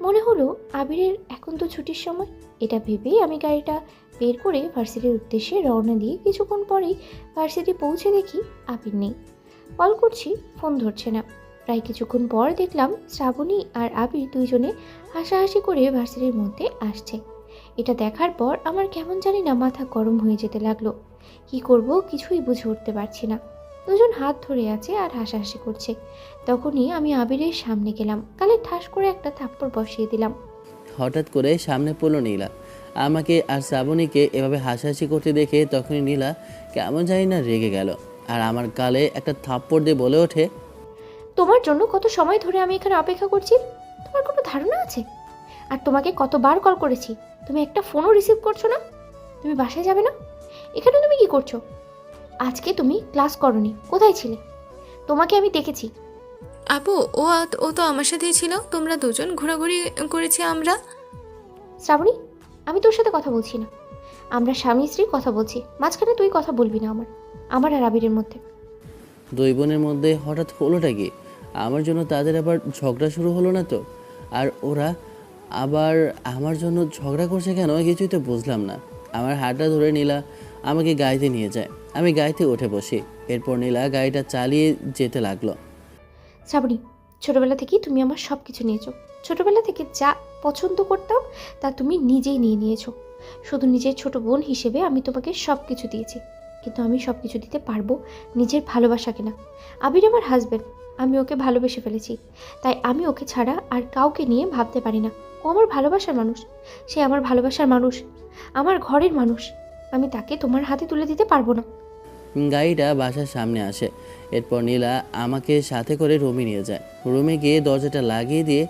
মনে হলো আবিরের এখন তো ছুটির সময়। এটা ভেবেই আমি গাড়িটা বের করে ভার্সিটির উদ্দেশ্যে রওনা দিয়ে কিছুক্ষণ পরেই ভার্সিটি পৌঁছে দেখি আবির নেই। কল করছি, ফোন ধরছে না। প্রায় কিছুক্ষণ পর দেখলাম শ্রাবণী আর আবির দুইজনে হাসাহাসি করে ভার্সিটির মধ্যে আসছে। এটা দেখার পর আমার কেমন জানি না মাথা গরম হয়ে যেতে লাগলো। কি করব কিছুই বুঝে উঠতে পারছি না। দুজন হাত ধরে আছে আর হাসাহাসি করছে। তখনই আমি আবিরের সামনে গেলাম, গালে ঠাস করে একটা থাপ্পড় বসিয়ে দিলাম। হঠাৎ করে সামনে পড়লো নীলা। আমাকে আর শ্রাবণীকে এভাবে হাসাহাসি করতে দেখে তখনই নীলা কেমন জানি না রেগে গেল আর আমার গালে একটা থাপ্পড় দিয়ে বলে ওঠে, তোমার জন্য কত সময় ধরে আমি এখানে অপেক্ষা করছি, তোমার কোনো ধারণা আছে? আর তোমাকে কতবার কল করেছি, তুমি একটা ফোনও রিসিভ করছো না। তুমি বাসায় যাবে না? এখানে তুমি কি করছো? আজকে তুমি ক্লাস করোনি, কোথায় ছিলে? তোমাকে আমি দেখেছি। আপু ও তো আমার সাথেই ছিল, তোমরা দুজন ঘোরাঘুরি করেছি আমরা। শ্রাবণী, আমি তোর সাথে কথা বলছি না, আমরা স্বামী স্ত্রী কথা বলছি। মাঝখানে তুই কথা বলবি না আমার আর আবিরের মধ্যে। দুই বোনের মধ্যে হঠাৎ হলোটা কি? আমার জন্য তাদের আবার ঝগড়া শুরু হলো না তো? আর ওরা আবার আমার জন্য ঝগড়া করছে কেন, কিছুই তো বুঝলাম না। আমার হাতটা ধরে নীলা আমাকে গাড়িতে নিয়ে যায়। আমি গাড়িতে উঠে বসি। এরপর নীলা গাড়িটা চালিয়ে যেতে লাগলো। শ্রাবণী, ছোটবেলা থেকেই তুমি আমার সব কিছু নিয়েছো। ছোটবেলা থেকে যা পছন্দ করতাম তা তুমি নিজেই নিয়ে নিয়েছো। শুধু নিজের ছোট বোন হিসেবে আমি তোমাকে সব কিছু দিয়েছি, কিন্তু আমি সব কিছু দিতে পারবো নিজের ভালোবাসাকে না। আবির আমার হাজব্যান্ড, আমি ওকে ভালোবেসে ফেলেছি, তাই আমি ওকে ছাড়া আর কাউকে নিয়ে ভাবতে পারি না। ও আমার ভালোবাসার মানুষ, সে আমার ভালোবাসার মানুষ, আমার ঘরের মানুষ। আমি তাকে তোমার হাতে তুলে দিতে পারবো না। গাড়িটা বাসার সামনে আসে। এরপর নীলা আমাকে সাথে করে রুমে নিয়ে যায়। রুমে গিয়ে দরজাটা লাগিয়ে দিয়ে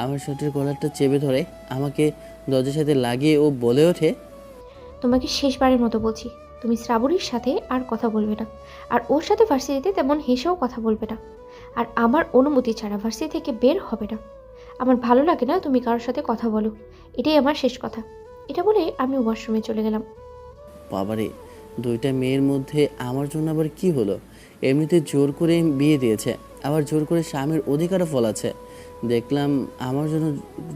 আমার শার্টের কলারটা চেপে ধরে আমাকে দরজার সাথে লাগিয়ে ও বলে ওঠে, তোমাকে শেষবারের মতো বলছি, তুমি শ্রাবণীর সাথে আর কথা বলবে না, আর ওর সাথে ভার্সিটিতে তেমন হেসেও কথা বলবে না, আর আমার অনুমতি ছাড়া ভার্সিটি থেকে বের হবে না। আমার ভালো লাগে না তুমি কারোর সাথে কথা বলো, এটাই আমার শেষ কথা। এটা বলে আমি ওয়াশরুমে চলে গেলাম। বাবারে, দুইটা মেয়ের মধ্যে আমার জন্য আবার কি হলো? এমনিতে জোর করে বিয়ে দিয়েছে, আবার জোর করে স্বামীর অধিকারও ফলাচ্ছে। দেখলাম আমার জন্য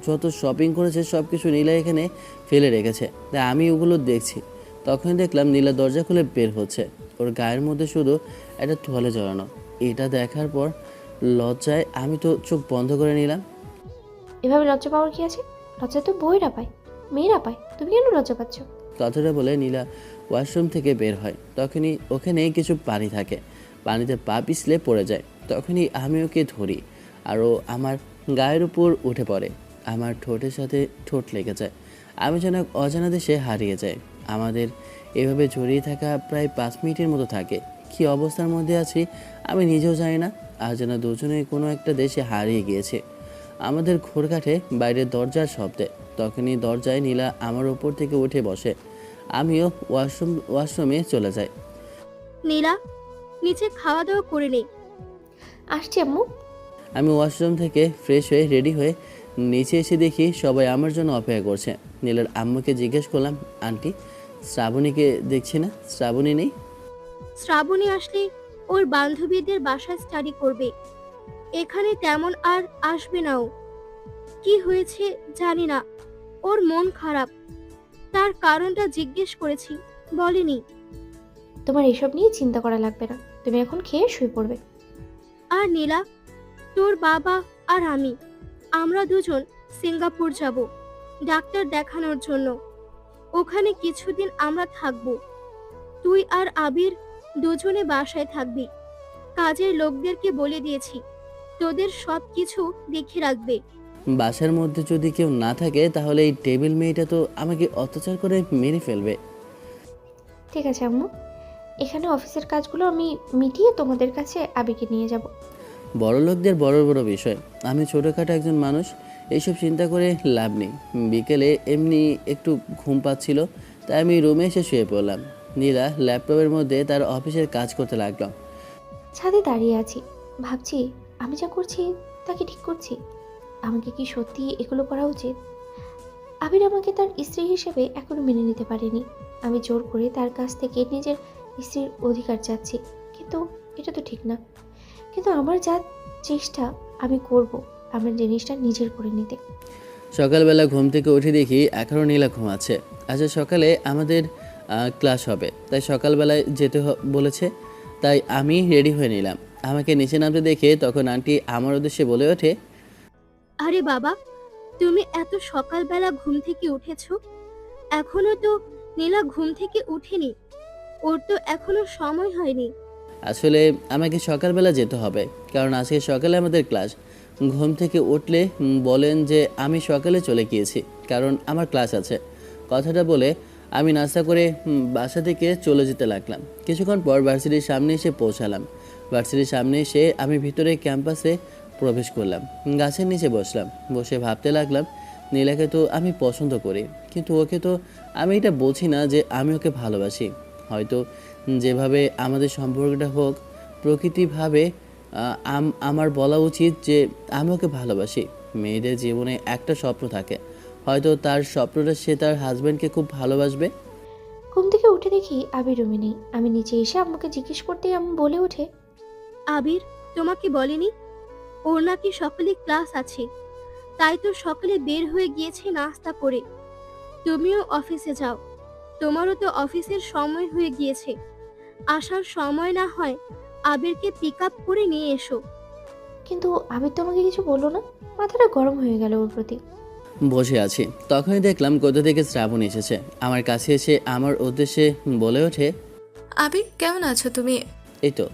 যত শপিং করেছে সব কিছু নীলা এখানে ফেলে রেখেছে, তাই আমি ওগুলো দেখছি। তখন দেখলাম নীলা দরজা খুলে বের হচ্ছে। ওর গায়ের মধ্যে শুধু একটা তোয়ালে জড়ানো। এটা দেখার পর লজ্জায় আমি তো চোখ বন্ধ করে নিলাম। এভাবে লজ্জা পাওয়ার কি আছে? লজ্জা তো বইরা পায়, মেয়েরা পায়, তুমি কেন লজ্জা পাচ্ছ? কথাটা বলে নীলা ওয়াশরুম থেকে বের হয়। তখনই ওখানে কিছু পানি থাকে, পানিতে পা পিছলে পড়ে যায়। তখনই আমি ওকে ধরি আর ও আমার গায়ের উপর উঠে পড়ে। আমার ঠোঁটের সাথে ঠোঁট লেগে যায়। আমি যেন এক অজানা দেশে হারিয়ে যাই। আমাদের এভাবে জড়িয়ে থাকা প্রায় 5 মিনিটের মতো থাকে। কী অবস্থার মধ্যে আছি আমি নিজেও জানি না। আর যেন দুজনেই কোনো একটা দেশে হারিয়ে গিয়েছে। আমাদের ঘোর কাটে বাইরের দরজার শব্দে। তখনই দরজায় নীলা আমার উপর থেকে উঠে বসে। আমিও ওয়াশরুমে চলে যাই। নীলা, নিচে খাওয়া দাওয়া করে নে। আসছি আম্মু। আমি ওয়াশরুম থেকে ফ্রেশ হয়ে রেডি হয়ে নিচে এসে দেখি সবাই আমার জন্য অপেক্ষা করছে। নীলার আম্মুকে জিজ্ঞেস করলাম, আন্টি শ্রাবণীকে দেখছি না, শ্রাবণী নেই? শ্রাবণী আসলে ওর বান্ধবীদের বাসায় স্টাডি করবে, এখানে তেমন আর আসবে না ও। কি হয়েছে জানি না, ওর মন খারাপ, তার কারণটা জিজ্ঞেস করেছি, বলেনি। তোমার এসব নিয়ে চিন্তা করা লাগবে না, তুমি এখন খেয়ে শুয়ে পড়বে। আর নীলা, তোর বাবা আর আমরা দুজন সিঙ্গাপুর যাব ডাক্তার দেখানোর জন্য। ওখানে কিছুদিন আমরা থাকব। তুই আর আবির দুজনে বাসায় থাকবি। কাজের লোকদেরকে বলে দিয়েছি, তোদের সব কিছু দেখে রাখবে। বাসার মধ্যে যদি কেউ না থাকে তাহলে এই টেবিল মেয়েটা তো আমাকে অত্যাচার করে মেরে ফেলবে। ঠিক আছে আম্মু, এখানে অফিসের কাজগুলো আমি মিটিয়ে তোমাদের কাছে আবিকে নিয়ে যাব। বড় লোকদের বড় বড় বিষয়, আমি ছোটোখাটো একজন মানুষ, এইসব চিন্তা করে লাভ নেই। বিকেলে এমনি একটু ঘুম পাচ্ছিল, তাই আমি রুমে এসে শুয়ে পড়লাম। নীলা ল্যাপটপের মধ্যে তার অফিসের কাজ করতে লাগলো। ছাদে দাঁড়িয়ে আছি, ভাবছি আমি যা করছি তা কি ঠিক করছি? আমাকে কি সত্যি এগুলো করা উচিত? আবির আমাকে তার স্ত্রী হিসেবে এখনো মেনে নিতে পারেনি। আমি জোর করে তার কাছ থেকে নিজের স্ত্রীর অধিকার চাচ্ছি, কিন্তু এটা তো ঠিক না। কিন্তু আমার যা চেষ্টা আমি করব আমার জিনিসটা নিজের করে নিতে। সকালবেলা ঘুম থেকে উঠে দেখি এখনও নীলা ঘুমাচ্ছে। আচ্ছা, সকালে আমাদের ক্লাস হবে, তাই সকালবেলায় যেতে বলেছে, তাই আমি রেডি হয়ে নিলাম। আমাকে নিচে নামতে দেখে তখন আন্টি আমার উদ্দেশ্যে বলে ওঠে, আরে বাবা, তুমি এত সকালবেলা ঘুম থেকে উঠেছো? এখনো তো নীলা ঘুম থেকে উঠেনি, ওর তো এখনো সময় হয়নি। আসলে আমাকে সকালবেলা যেতে হবে, কারণ আজকে সকালে আমাদের ক্লাস। ঘুম থেকে উঠলে বলেন যে আমি সকালে চলে গিয়েছি, কারণ আমার ক্লাস আছে। কথাটা বলে আমি নাস্তা করে বাসা থেকে চলে যেতে লাগলাম। কিছুক্ষণ পর ভার্সিটির সামনে এসে পৌঁছালাম। ভার্সিটির সামনে এসে আমি ভিতরে ক্যাম্পাসে প্রবেশ করলাম। গাছের নিচে বসলাম। বসে ভাবতে লাগলাম, নীলাকে তো আমি পছন্দ করি, কিন্তু ওকে তো আমি এটা বলছি না যে আমি ওকে ভালোবাসি। হয়তো যেভাবে আমাদের সম্পর্কটা হোক, প্রকৃতিভাবে আমার বলা উচিত যে আমি ওকে ভালোবাসি। মেয়েদের জীবনে একটা স্বপ্ন থাকে, হয়তো তার স্বপ্নটা সে তার হাজব্যান্ডকে খুব ভালোবাসবে। ঘুম থেকে উঠে দেখি আবির রুমে নেই। আমি নিচে এসে আম্মুকে জিজ্ঞেস করতেই আম্মু বলে ওঠে, আবির তোমাকে বলেনি ওর নাকি সকালে ক্লাস আছে, তাই তো সকালে বের হয়ে গিয়েছে নাস্তা করে। তুমিও অফিসে যাও, তোমারও তো অফিসের সময় হয়ে গিয়েছে। আসার সময় না হয় আবিরকে পিক আপ করে নিয়ে এসো। কিন্তু আবির তো আমাকে কিছু বললো না। মাথাটা গরম হয়ে গেল ওর প্রতি। বসে আছি, তখনই দেখলাম কোথা থেকে শ্রাবণ এসেছে। আমার কাছে এসে আমার উদ্দেশ্যে বলে ওঠে, আবির কেমন আছো তুমি? এই তো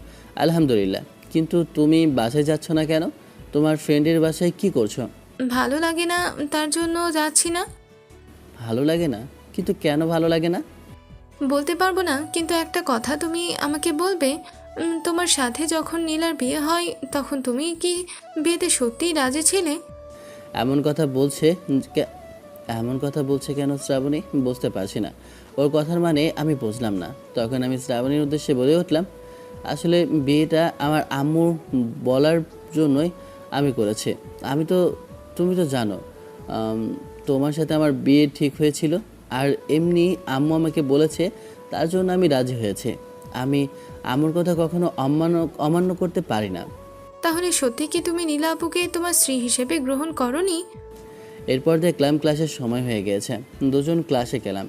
আলহামদুলিল্লাহ, কিন্তু তুমি বাসায় যাচ্ছ না কেন? তোমার ফ্রেন্ডের বাসায় কি করছো? ভালো লাগে না, তার জন্য যাচ্ছি না। ভালো লাগে না? কিন্তু কেন ভালো লাগে না? বলতে পারবো না, কিন্তু একটা কথা তুমি আমাকে বলবে। তোমার সাথে যখন নীলার বিয়ে হয় তখন তুমি কি বিয়েতে সত্যিই রাজি ছিলে? এমন কথা বলছে এমন কথা বলছে কেন শ্রাবণী? বুঝতে পারছি না ওর কথার মানে। আমি বুঝলাম না। তখন আমি শ্রাবণীর উদ্দেশ্যে বলে উঠলাম, আসলে বিয়েটা আমার আম্মুর বলার জন্যই আমি করেছি। তুমি তো জানো তোমার সাথে আমার বিয়ে ঠিক হয়েছিল, আর এমনি আম্মু আমাকে বলেছে, তার জন্য আমি রাজি হয়েছি। আমি আম্মুর কথা কখনো অমান্য করতে পারি না। তাহলে সত্যি কি তুমি নীলা আপুকে তোমার স্ত্রী হিসেবে গ্রহণ করনি? এরপর দেখলাম ক্লাসের সময় হয়ে গিয়েছে, দুজন ক্লাসে গেলাম।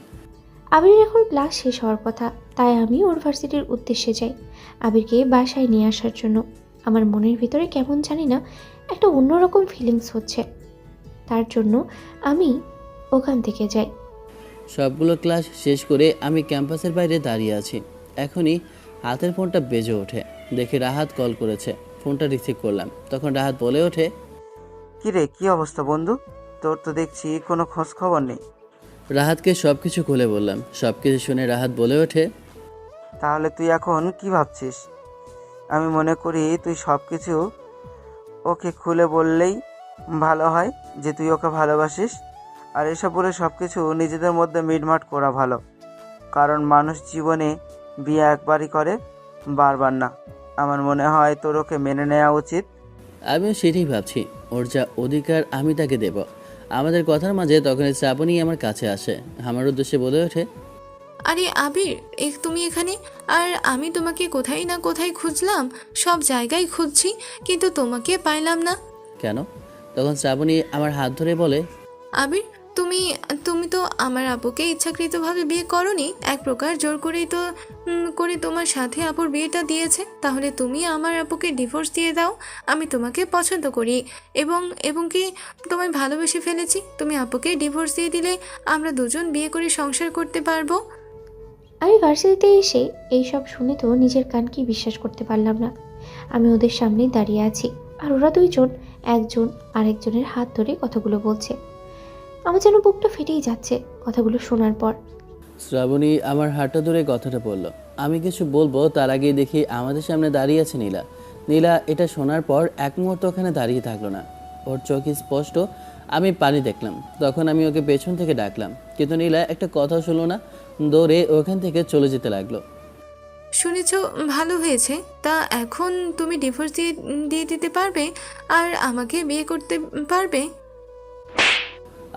আবির এখন ক্লাস শেষ হওয়ার কথা, তাই আমি ওর ভার্সিটির উদ্দেশ্যে যাই আবিরকে বাসায় নিয়ে আসার জন্য। আমার মনের ভিতরে কেমন জানি না একটা অন্যরকম ফিলিংস হচ্ছে, তার জন্য আমি ওখান থেকে যাই। সবগুলো ক্লাস শেষ করে আমি ক্যাম্পাসের বাইরে দাঁড়িয়ে আছি। এখনই হাতের ফোনটা বেজে ওঠে, দেখি রাহাত কল করেছে। ফোনটা রিসিভ করলাম, তখন রাহাত বলে ওঠে, কি রে, কি অবস্থা বন্ধু? তোর তো দেখছি কোনো খোঁজ খবর নেই। রাহাতকে সব কিছু খুলে বললাম। সব কিছু শুনে রাহাত বলে ওঠে, তাহলে তুই এখন কি ভাবছিস? আমি মনে করি তুই সব কিছু ওকে খুলে বললেই ভালো হয়, যে তুই ওকে ভালোবাসিস। আর এসব বলে সব কিছু নিজেদের মধ্যে মিটমাট করা ভালো, কারণ মানুষ জীবনে বিয়ে একবারই করে, বারবার না। আমার মনে হয় তোর ওকে মেনে নেওয়া উচিত। আমিও সেটাই ভাবছি। ওর যা অধিকার আমি তাকে দেব। আমাদের কথার মাঝে তখন শ্রাবণী আমার কাছে আসে, আমার উদ্দেশ্যে বলে ওঠে, আরে আবির, তুমি এখানে? আর আমি তোমাকে কোথায় না কোথায় খুঁজলাম, সব জায়গায় খুঁজছি, কিন্তু তোমাকে পাইলাম না। কেন? তখন শ্রাবণী আমার হাত ধরে বলে, আবির, তুমি তুমি তো আমার আপুকে ইচ্ছাকৃতভাবে বিয়ে করনি, এক প্রকার জোর করেই তো করে তোমার সাথে আপুর বিয়েটা দিয়েছে। তাহলে তুমি আমার আপুকে ডিভোর্স দিয়ে দাও। আমি তোমাকে পছন্দ করি এবং এবং কি তোমায় ভালোবেসে ফেলেছি। তুমি আপুকে ডিভোর্স দিয়ে দিলে আমরা দুজন বিয়ে করে সংসার করতে পারবো। আমি ভার্সিটিতে এসে এইসব শুনে তো নিজের কানকেই বিশ্বাস করতে পারলাম না। আমি ওদের সামনেই দাঁড়িয়ে আছি, আর ওরা দুইজন একজন আরেকজনের হাত ধরে কথাগুলো বলছে। আমার যেন বুকটা ফেটেই যাচ্ছে কথাগুলো শোনার পর। শ্রাবণী আমার হাতটা ধরে কথাটা বলল। আমি কিছু বলবো তার আগেই দেখি আমাদের সামনে দাঁড়িয়ে আছে নীলা। নীলা এটা শোনার পর এক মুহূর্ত ওখানে দাঁড়িয়ে থাকলো না, ওর চোখে স্পষ্ট আমি পানি দেখলাম। তখন আমি ওকে পেছন থেকে ডাকলাম, কিন্তু নীলা একটা কথাও শুনলো না, দৌড়ে ওখান থেকে চলে যেতে লাগলো। শুনেছ, ভালো হয়েছে। তা এখন তুমি ডিভোর্স দিয়ে দিয়ে দিতে পারবে আর আমাকে বিয়ে করতে পারবে?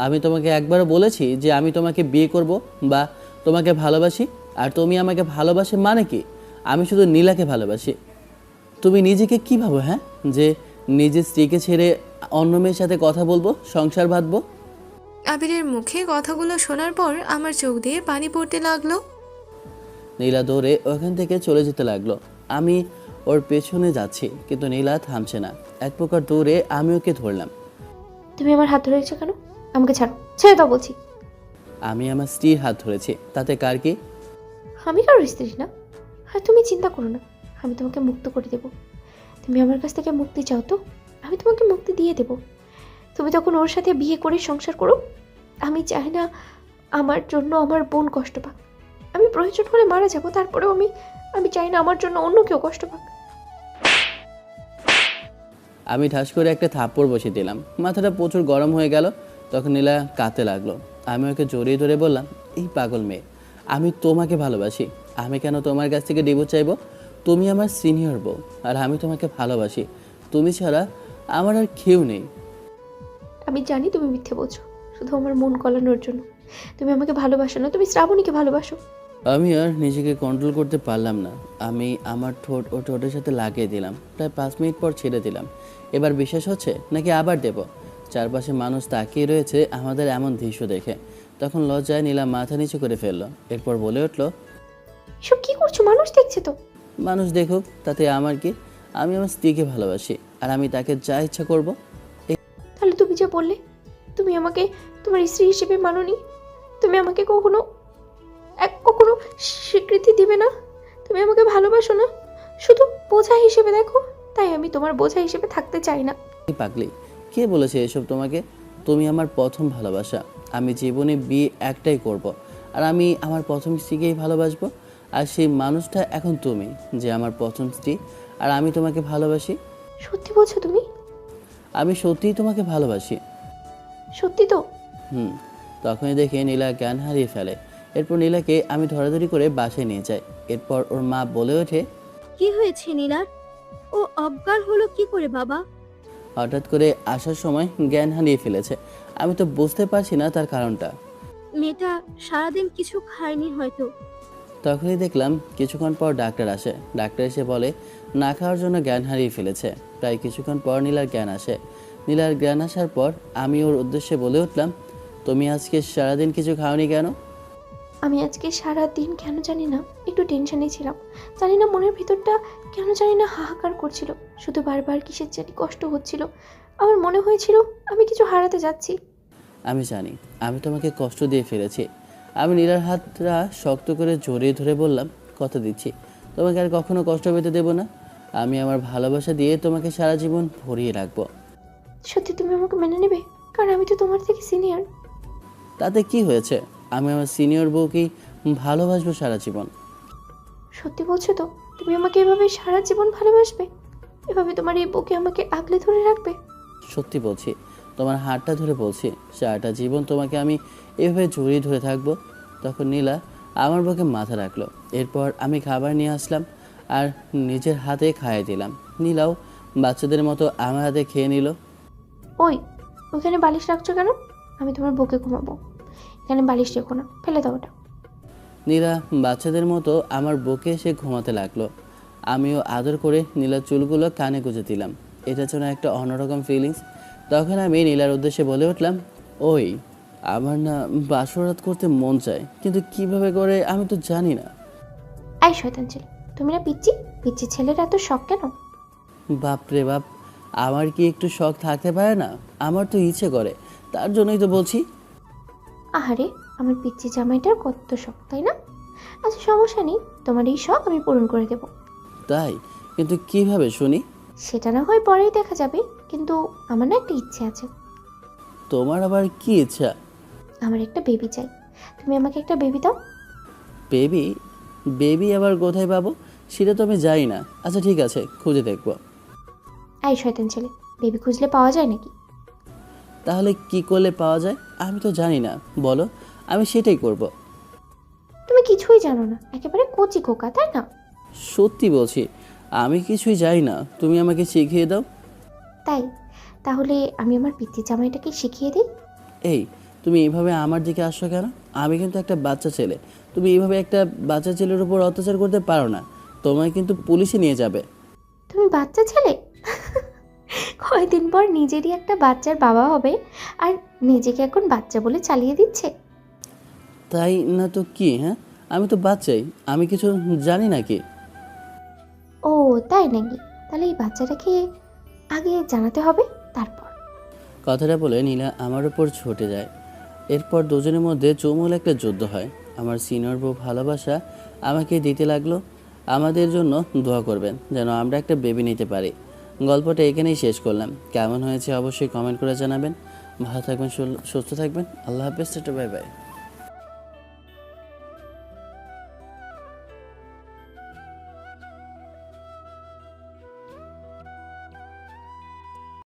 আমি তোমাকে একবারও বলেছি যে আমি তোমাকে বিয়ে করব বা তোমাকে ভালোবাসি? আর তুমি আমাকে ভালোবাসে মানে কি? আমি শুধু নীলাকে ভালোবাসি। তুমি নিজেকে কী ভাবো, হ্যাঁ, যে নিজের স্ত্রীকে ছেড়ে অন্য মেয়ের সাথে কথা বলবো, সংসার বাঁধবো? আবিরের মুখে কথাগুলো শোনার পর আমার চোখ দিয়ে পানি পড়তে লাগলো। নীলা দৌড়ে ওখান থেকে চলে যেতে লাগলো। আমি ওর পেছনে যাচ্ছি, কিন্তু নীলা থামছে না। এক প্রকার দৌড়ে আমি ওকে ধরলাম। তুমি আমার হাত ধরেছো কেন? আমাকে ছাড়ো, ছেড়ে দাও বলছি। আমি আমার স্ত্রীর হাত ধরেছি, তাতে কার কি? আমি কারোর স্ত্রী না। আর তুমি চিন্তা করো না, আমি তোমাকে মুক্ত করে দেব। তুমি আমার কাছ থেকে মুক্তি চাও তো আমি তোমাকে মুক্তি দিয়ে দেব। তুমি তখন ওর সাথে বিয়ে করে সংসার করো। আমি চাই না আমার জন্য আমার বোন কষ্ট পাক। আমি প্রয়োজন হলে মারা যাবো, তারপরেও আমি চাই না আমার জন্য অন্য কেউ কষ্ট পাক। আমি ঠাস করে একটা থাপ্পড় বসিয়ে দিলাম, মাথাটা প্রচুর গরম হয়ে গেল। তখন নীলা কাঁদতে লাগলো। আমি ওকে জড়িয়ে ধরে বললাম, এই পাগল মেয়ে, আমি তোমাকে ভালোবাসি। আমি কেন তোমার কাছ থেকে ডিভোর্স চাইবো? তুমি আমার সিনিয়র বউ, আর আমি তোমাকে ভালোবাসি। তুমি ছাড়া আমার আর কেউ নেই। আমি জানি তুমি মিথ্যে বলছো, শুধু আমার মন গলানোর জন্য। তুমি আমাকে ভালোবাসো না, তুমি শ্রাবণীকে ভালোবাসো। আমি আর নিজেকে কন্ট্রোল করতে পারলাম না। আমি আমার ঠোঁট ও ঠোঁটের সাথে লাগিয়ে দিলাম। প্রায় 5 মিনিট পর ছেড়ে দিলাম। এবার বিশ্বাস হচ্ছে নাকি আবার দেব? চারপাশে মানুষ তাকিয়ে রয়েছে আমাদের এমন দৃশ্য দেখে। তখন লজ্জায় নীলা মাথা নিচু করে ফেললো। এরপর বলে উঠল, এসব কি করছো? মানুষ দেখছে তো। মানুষ দেখুক, তাতে আমার কি? আমি আমার স্ত্রীকে ভালোবাসি, আর আমি তাকে যা ইচ্ছা করব। তাহলে তুমি যে বললে তুমি আমাকে তোমার স্ত্রী হিসেবে মানোনি, তুমি আমাকে কখনো স্বীকৃতি দিবে না, তুমি আমাকে ভালোবাসো না, শুধু বোঝা হিসেবে দেখো, তাই আমি তোমার বোঝা হিসেবে থাকতে চাই না। এই পাগলি, কে বলেছে এসব তোমাকে? তুমি আমার প্রথম ভালোবাসা। আমি জীবনে বিয়ে একটাই করব, আর আমি আমার প্রথম স্ত্রীকেই ভালোবাসবো। আর সেই মানুষটা এখন তুমি, যে আমার প্রথম স্ত্রী, আর আমি তোমাকে ভালোবাসি। সত্যি বলছো তুমি? আমি সত্যিই তোমাকে ভালোবাসি। সত্যি তো? হুম। তখনই দেখে নীলা জ্ঞান হারিয়ে ফেলে। এরপর নীলাকে আমি ধরাধরি করে বাসায় নিয়ে যাই। এরপর ওর মা বলে ওঠে, কি হয়েছে নীলার? ও অজ্ঞান হলো কি করে বাবা? হঠাৎ করে আসার সময় জ্ঞান হারিয়ে ফেলেছে। আমি তো বুঝতে পারছি না তার কারণটা। মেয়েটা সারাদিন কিছু খায়নি হয়তো। তখনই দেখলাম কিছুক্ষণ পর ডাক্তার আসে। ডাক্তার এসে বলে না খাওয়ার জন্য জ্ঞান হারিয়ে ফেলেছে। প্রায় কিছুক্ষণ পর নীলার জ্ঞান আসে। নীলার জ্ঞান আসার পর আমি ওর উদ্দেশ্যে বলে উঠলাম, তুমি আজকে সারাদিন কিছু খাওনি কেন? আমি আজকে সারা দিন কেন জানি না একটু টেনশনে ছিলাম। জানি না মনের ভিতরটা কেন জানি না হাহাকার করছিল, শুধু বারবার কিসের জানি কষ্ট হচ্ছিল। আমার মনে হয়েছিল আমি কিছু হারাতে যাচ্ছি। আমি জানি আমি তোমাকে কষ্ট দিয়ে ফেলেছি। আমি নীলার হাতটা শক্ত করে জড়িয়ে ধরে বললাম, কথা দিচ্ছি তোমাকে আর কখনো কষ্ট পেতে দেব না। আমি আমার ভালোবাসা দিয়ে তোমাকে সারা জীবন ভরিয়ে রাখবো। সত্যি তুমি আমাকে মেনে নেবে? কারণ আমি তো তোমার থেকে সিনিয়র। তাতে কি হয়েছে? আমি আমার সিনিয়র বউকেই ভালোবাসবো সারা জীবন। সত্যি বলছো তো? তুমি আমাকে এভাবে সারা জীবন ভালোবাসবে? এভাবে তোমার এই বুকে আমাকে আগলে ধরে রাখবে? সত্যি বলছি, তোমার হাতটা ধরে বলছি, সারাটা জীবন তোমাকে আমি এভাবে জড়িয়ে ধরে থাকবো। তখন নীলা আমার বুকে মাথা রাখলো। এরপর আমি খাবার নিয়ে আসলাম আর নিজের হাতে খাইয়ে দিলাম। নীলাও বাচ্চাদের মতো আমার হাতে খেয়ে নিল। ওই, ওখানে বালিশ রাখছো কেন? আমি তোমার বুকে ঘুমাবো, এখানে বালিশ রেখো না, ফেলে দাও ওটা। নীলা বাচ্চাদের মতো আমার বুকে এসে ঘুমাতে লাগলো। আমিও আদর করে নীলার চুলগুলো কানে গুঁজে দিলাম। এটা যেন একটা অন্যরকম ফিলিংস। তখন আমি নীলার উদ্দেশ্যে বলে উঠলাম, ওই আমার না বাসরাত করতে মন চায়, কিন্তু কিভাবে করে আমি তো জানি না। আই শয়তান ছেলে, তুমি না পিচ্ছি? পিচ্ছি ছেলের এত শখ কেন? বাপ রে বাপ, আমার কি একটু শখ থাকতে পারে না? আমার তো ইচ্ছে করে, তার জন্যই তো বলছি। আহারে, আমার পিচ্ছি জামাইটার কত শখ, তাই না? আচ্ছা সমস্যা নেই, তোমার এই শখ আমি পূরণ করে দেব। তাই? কিন্তু কিভাবে শুনি? সেটা না হয় পরেই দেখা যাবে, কিন্তু আমার না একটা ইচ্ছে আছে। তোমার আবার কি ইচ্ছা? আমার একটা বেবি চাই, তুমি আমাকে একটা বেবি দাও। বেবি? বেবি আবার কোথায় পাবো সেটা তো আমি জানি না। আচ্ছা ঠিক আছে, খুঁজে দেখবো। আই শয়তান ছেলে, বেবি খুঁজলে পাওয়া যায় নাকি? তাহলে কি করলে পাওয়া যায় আমি তো জানি না, বলো, আমি সেটাই করব। তুমি কিছুই জানো না, একেবারে কচি খোকা, তাই না? সত্যি বলছি, আমি কিছুই জানি না, তুমি আমাকে শিখিয়ে দাও। তাই তাহলে আমি আমার পিচ্ছি জামাইটাকে শিখিয়ে দিই। এই, তুমি এইভাবে আমার দিকে আসছো কেন? আমি কিন্তু একটা বাচ্চা ছেলে। তুমি এইভাবে একটা বাচ্চা ছেলের উপর অত্যাচার করতে পারো না, তোমায় কিন্তু পুলিশে নিয়ে যাবে। তুমি বাচ্চা ছেলে? কয়দিন পর নিজেরই একটা বাচ্চার বাবা হবে, আর নিজেকে এখন বাচ্চা বলে চালিয়ে দিচ্ছে। তাই না তো কি? হ্যাঁ, আমি তো বাচ্চাই, আমি কিছু জানি নাকি? ও তাই নাকি? তাহলে এই বাচ্চাটাকে আগে জানাতে হবে, তারপর। কথাটা বলে নীলা আমার উপর ছুটে যায়। এরপর দুজনের মধ্যে চুমুল একটা যুদ্ধ হয়। আমার সিনিয়র বউ ভালোবাসা আমাকে দিতে লাগলো। আমাদের জন্য দোয়া করবেন যেন আমরা একটা বেবি নিতে পারি। গল্পটা এখানেই শেষ করলাম। কেমন হয়েছে অবশ্যই কমেন্ট করে জানাবেন। ভালো থাকবেন, সুস্থ থাকবেন। আল্লাহ হাফেজ, বাই বাই।